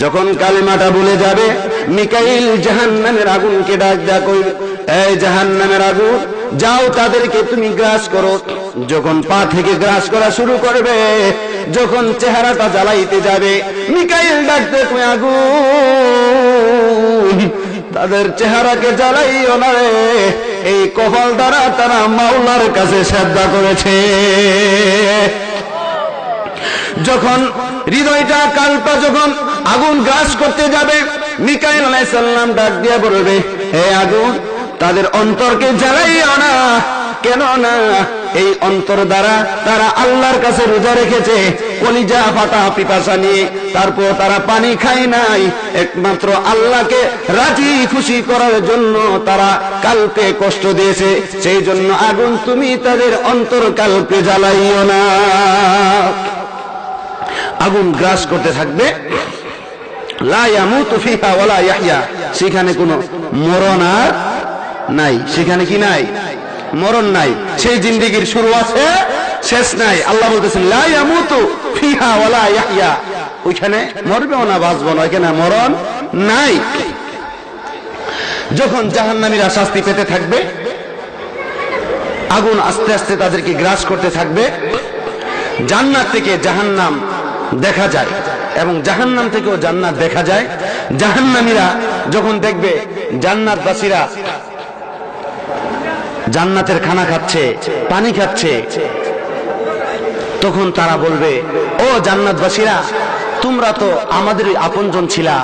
যখন কালেমাটা বলে যাবে, মিকাইল জাহান্নামের আগুনকে ডাক দেয়া কইবে, এই জাহান্নামের আগুন, যাও তাদেরকে তুমি গ্রাস করো। যখন পা থেকে গ্রাস করা শুরু করবে, যখন চেহারাটা জ্বালাইতে যাবে, মিকাইল ডাক দেয়া কই, আগুন, তাদের চেহারাকে জ্বালাইও না রে, এই কপাল দ্বারা তারা মাওলার কাছে শ্রদ্ধা করেছে। যখন হৃদয়টা কালটা যখন আগুন গ্রাস করতে যাবে, মিকাইল আলাইহিস সালাম ডাক দিয়ে বলবে, হে আগুন, তাদের অন্তরকে জ্বালাইও না। কেন না? এই অন্তর দ্বারা তারা আল্লাহর কাছে রোজা রেখেছে, কলিজা ফাটা পিপাসা নিয়ে, তারপর তারা পানি খায় নাই। একমাত্র আল্লাহকে রাজি খুশি করার জন্য তারা কালকে কষ্ট দিয়েছে। সেই জন্য আগুন, তুমি তাদের অন্তর কালকে জ্বালাইও না। আগুন গ্রাস করতে থাকবে। লা ইয়ামুতু ফিহা ওয়ালা ইয়াহইয়া, সেখানে কোনো মরণ আর নাই। সেখানে কি নাই? মরণ নাই। সেই জিন্দেগির শুরু আছে, শেষ নাই। আল্লাহ বলতেছেন, লা ইয়ামুতু ফিহা ওয়ালা ইয়াহইয়া, ওইখানে মরবেও না, বাঁচবো না, ওইখানে মরণ নাই। যখন জাহান্নামীরা শাস্তি পেতে থাকবে, আগুন আস্তে আস্তে তাদেরকে গ্রাস করতে থাকবে। জান্নাত থেকে জাহান্নাম দেখা যায় এবং জাহান্নাম থেকেও জান্নাত দেখা যায়। জাহান্নামীরা যখন দেখবে জান্নাতবাসীরা জান্নাতের খানা খাচ্ছে, পানি খাচ্ছে, তখন তারা বলবে, ও জান্নাতবাসীরা, তোমরা তো আমাদের আপনজন ছিলা,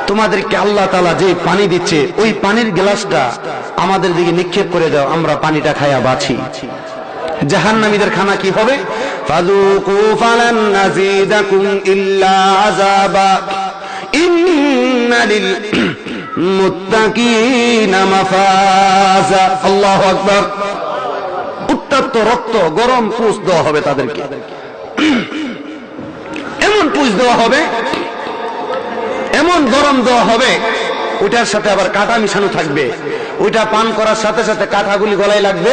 তোমাদেরকে আল্লাহ তাআলা যে পানি দিচ্ছে ওই পানির গ্লাসটা আমাদের দিকে নিক্ষেপ করে দাও, আমরা পানিটা খায়া বাঁচি। জাহান্নামীদের খানা কি হবে? ফাযুকু ফালান নাযীদাকুম ইল্লা আযাবা ইন্না লিল মুত্তাকিনা মাফাজা। আল্লাহু আকবার। উত্তপ্ত রক্ত, গরম পুষ দেওয়া হবে তাদেরকে, এমন পুষ দেওয়া হবে এমন গরম দেওয়া হবে, ওইটার সাথে আবার কাঁটা মিশানো থাকবে, ওইটা পান করার সাথে সাথে কাঁটাগুলি গলায় লাগবে,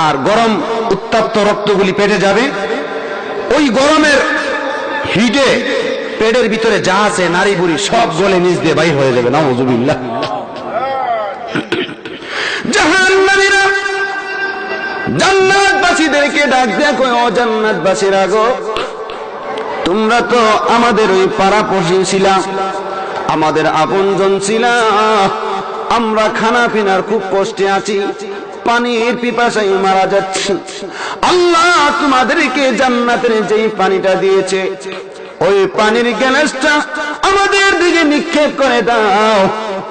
আর গরম উত্তপ্ত রক্তগুলি পেটে যাবে। ওই গরমের হিটে পেটের ভিতরে যা আছে নারী বুড়ি সব গলে নিচ দিয়ে বাইর হয়ে যাবে। নাউযুবিল্লাহ। জাহান্নামীরা জান্নাতবাসীদেরকে ডাক দেয়া কয়, ও জান্নাতবাসীরা গো, তোমরা তো আমাদের ওই পাড়া পড়শি ছিলা, আমাদের আপনজন ছিলা, আমরা খানা পিনার খুব কষ্টে আছি, পানির পিপাসায় মারা যাচ্ছি। আল্লাহ তোমাদেরকে জান্নাতের যেই পানিটা দিয়েছে, ওই পানির গ্লাসটা আমাদের দিকে নিক্ষেপ করে দাও,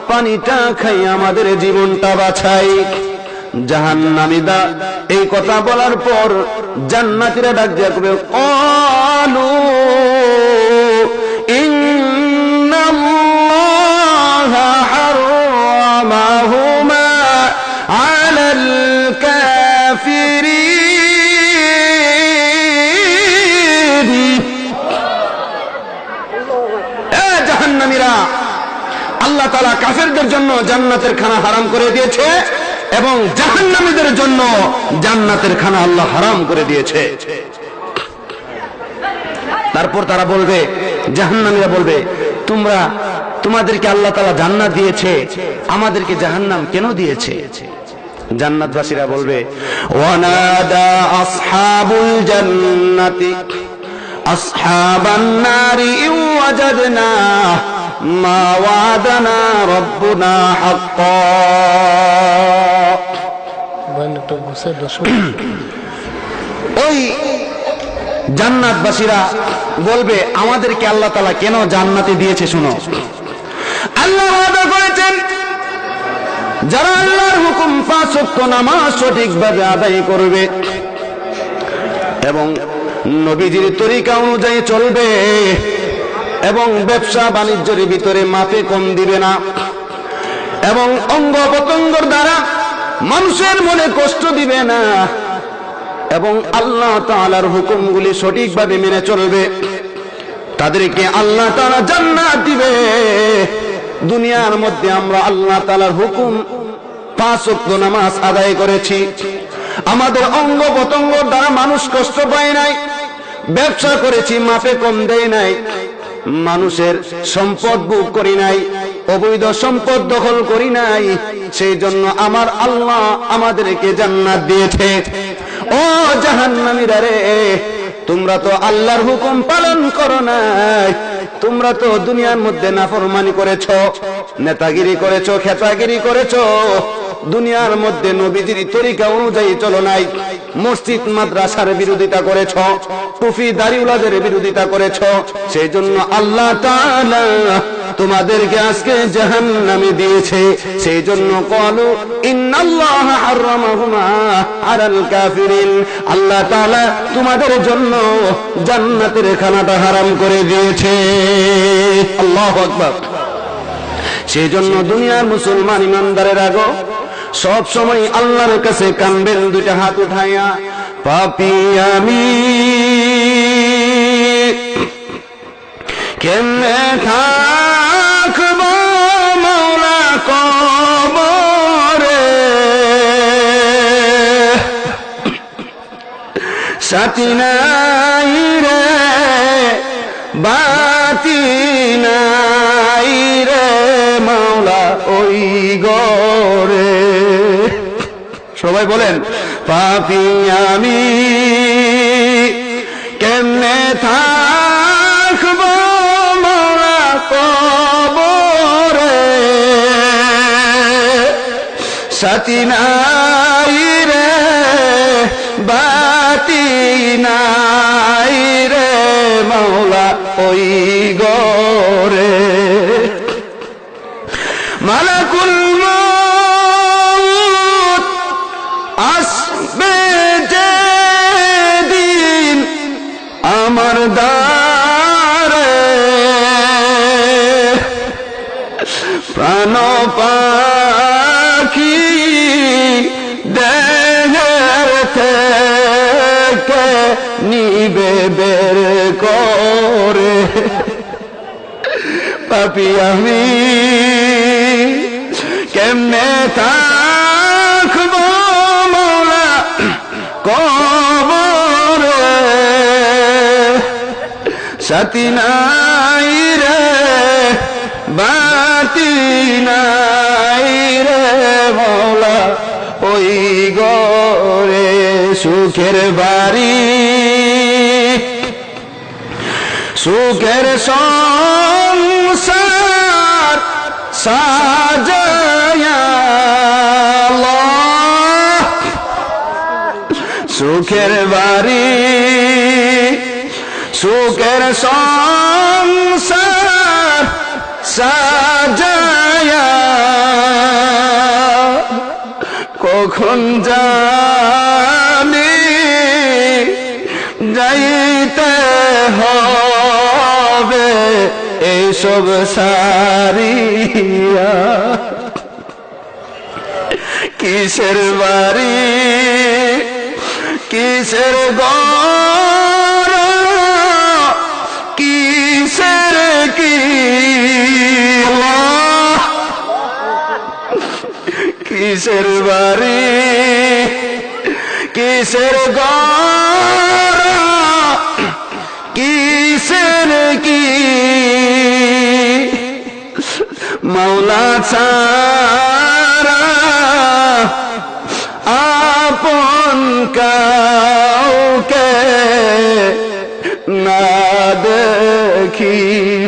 পানিটা খাই আমাদের জীবনটা বাঁচাই। জাহান্নামীরা এই কথা বলার পর জান্নাতীরা ডাক দিয়া কবে, ক্বালু ইন্নাল্লাহা হারামাহুমা আলাল কাফিরিন। এ জাহান্নামীরা, আল্লাহ তাআলা কাফেরদের জন্য জান্নাতের খানা হারাম করে দিয়েছে এবং জাহান্নামীদের জন্য জান্নাতের খানা আল্লাহ হারাম করে দিয়েছে। তারপর তারা বলবে, জাহান্নামীরা বলবে, তোমাদেরকে আল্লাহ তাআলা জান্নাত দিয়েছে, আমাদেরকে জাহান্নাম কেন দিয়েছে? জান্নাতবাসীরা বলবে, ওয়ানাদা আসহাবুল জান্নাতি আসহাবান নারি ওয়াজাদনা মা ওয়াদানা রাব্বুনা হাক্কা। ওই জান্নাতবাসীরা বলবে, আমাদেরকে আল্লাহ তাআলা কেন জান্নাতে দিয়েছে শুনো। আল্লাহ ওয়াদা করেছেন, যারা আল্লাহর হুকুম পাঁচ ওয়াক্ত নামাজ সঠিকভাবে আদায় করবে এবং নবীজির তরিকা অনুযায়ী চলবে এবং ব্যবসা বাণিজ্যের ভিতরে মাপে কম দিবে না এবং অঙ্গ প্রত্যঙ্গর দ্বারা মানুষের মনে কষ্ট দিবে না এবং আল্লাহ তাআলার হুকুমগুলি সঠিকভাবে মেনে চলবে, তাদেরকে আল্লাহ তাআলা জান্নাত দিবে। দুনিয়ার মধ্যে আমরা আল্লাহ তাআলার হুকুম পাঁচ ওয়াক্ত নামাজ আদায় করেছি, আমাদের অঙ্গ প্রত্যঙ্গ দ্বারা মানুষ কষ্ট পায় নাই, ব্যবসা করেছি মাপে কম দেয় নাই, মানুষের সম্পদ ভোগ করি নাই, অবৈধ সম্পদ দখল করি নাই, সেই জন্য আমার আল্লাহ আমাদেরকে জান্নাত দিয়েছে। ও জাহান্নামীরা রে, তোমরা তো আল্লাহর হুকুম পালন করো নাই, তোমরা তো দুনিয়ার মধ্যে নাফরমানি করেছো, নেতাগিরি করেছো, খেতাগিরি করেছো, দুনিয়ার মধ্যে নবীজির তরিকা অনুযায়ী চলো নাই, মসজিদ মাদ্রাসার বিরোধিতা করেছো, টুপি দাড়িওয়ালাদের বিরোধিতা করেছো, সেই জন্য আল্লাহ তাআলা তোমাদেরকে আজকে জাহান্নামে দিয়েছে। সেই জন্য ক্বালু ইন্নাল্লাহা হারামাহুমা আলাল কাফিরিন, আল্লাহ তাআলা তোমাদের জন্য জান্নাতের খানাটা হারাম করে দিয়েছে। আল্লাহু আকবার। সেই জন্য দুনিয়ার মুসলমান ইমানদারেরা গো, সব সময় আল্লাহর কাছে কানবেন দুইটা হাত উঠাইয়া, পাপী আমি কেমনে থাকব মাওলা কবরে, সাথী নাই রে বাতি নাই রে মাওলা ওই গরে। সবাই বলেন, পাপী আমি কেমনে থাকব মাওলা কবরে, সাথী নাই রে বাতি নাই রে মাওলা ওই গরে। মালাকুল মউত আসবে যেদিন আমার দ্বারে, প্রাণ পাখি দেহের থেকে নিবে বের করে। পাপী আমি কেমনে থাকবো মৌলা কবরে, সাথী নাই রে বাতি নাই রে মৌলা ওই গরে, সুখের বাড়ি সুখের সংসার সাজায়া আল্লাহ, সুখের বাড়ি সুখের সংসার সাজায়া কখন জানি যাইতে হবে এইসব সারিয়া, কিসের বাড়ি কিসের ঘর কিসের কি কিসের বাড়ি কিসের ঘর কিসের কি মাওলা ছাড়া আপন কাউকে না দেখি,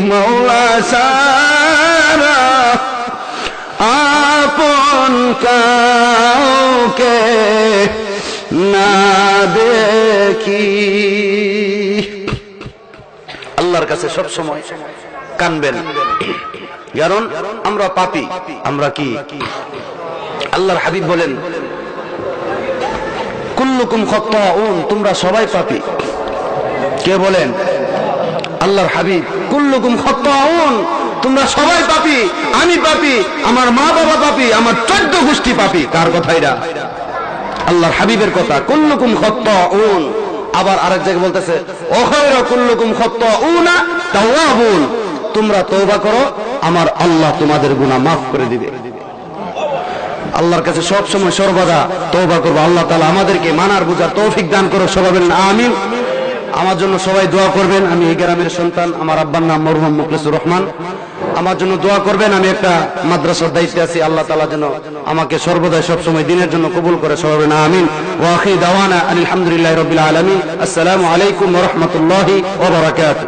মাওলা ছাড়া আপন কাউকে না দেখি। আল্লাহর কাছে সব সময় কানবেন, কারণ আমরা পাপী, আমরা কি আল্লাহর হাবিব বলেন কুল্লুকুম খাত্তাউন, তোমরা সবাই পাপী। কে বলেন? আল্লাহর হাবিব। কুল্লুকুম খাত্তাউন, তোমরা সবাই পাপী, আমি পাপী, আমার মা বাবা পাপী, আমার 14 গোষ্ঠী পাপী। কার কথা এটা? আল্লাহর হাবিবের কথা। কুল্লুকুম খাত্তাউন। আবার আরেক জায়গায় বলতেছে ও খায়রা কুল্লুকুম খাত্তাউনা তাওয়াবুন, তোমরা তওবা করো, আমার আল্লাহ তোমাদের গুনাহ মাফ করে দিবে। আল্লাহর কাছে সব সময় সর্বদা তওবা করব। আল্লাহ তাআলা আমাদেরকে মানার বুঝার তৌফিক দান করো, সবাই বলেন আমিন। আমার জন্য সবাই দোয়া করবেন। আমি এই গ্রামের সন্তান, আমার আব্বার নাম মরহুম মুখলিসুর রহমান। আমার জন্য দোয়া করবেন। আমি একটা মাদ্রাসার দায়িত্বে আছি। আল্লাহ তাআলা যেন আমাকে সর্বদা সব সময় দিনের জন্য কবুল করে, সবাই বলেন আমিন। ওয়া আখিরু দাওয়ানা আলহামদুলিল্লাহি রাব্বিল আলামিন। আসসালামু আলাইকুম ওয়া রাহমাতুল্লাহি ওয়া বারাকাতুহু।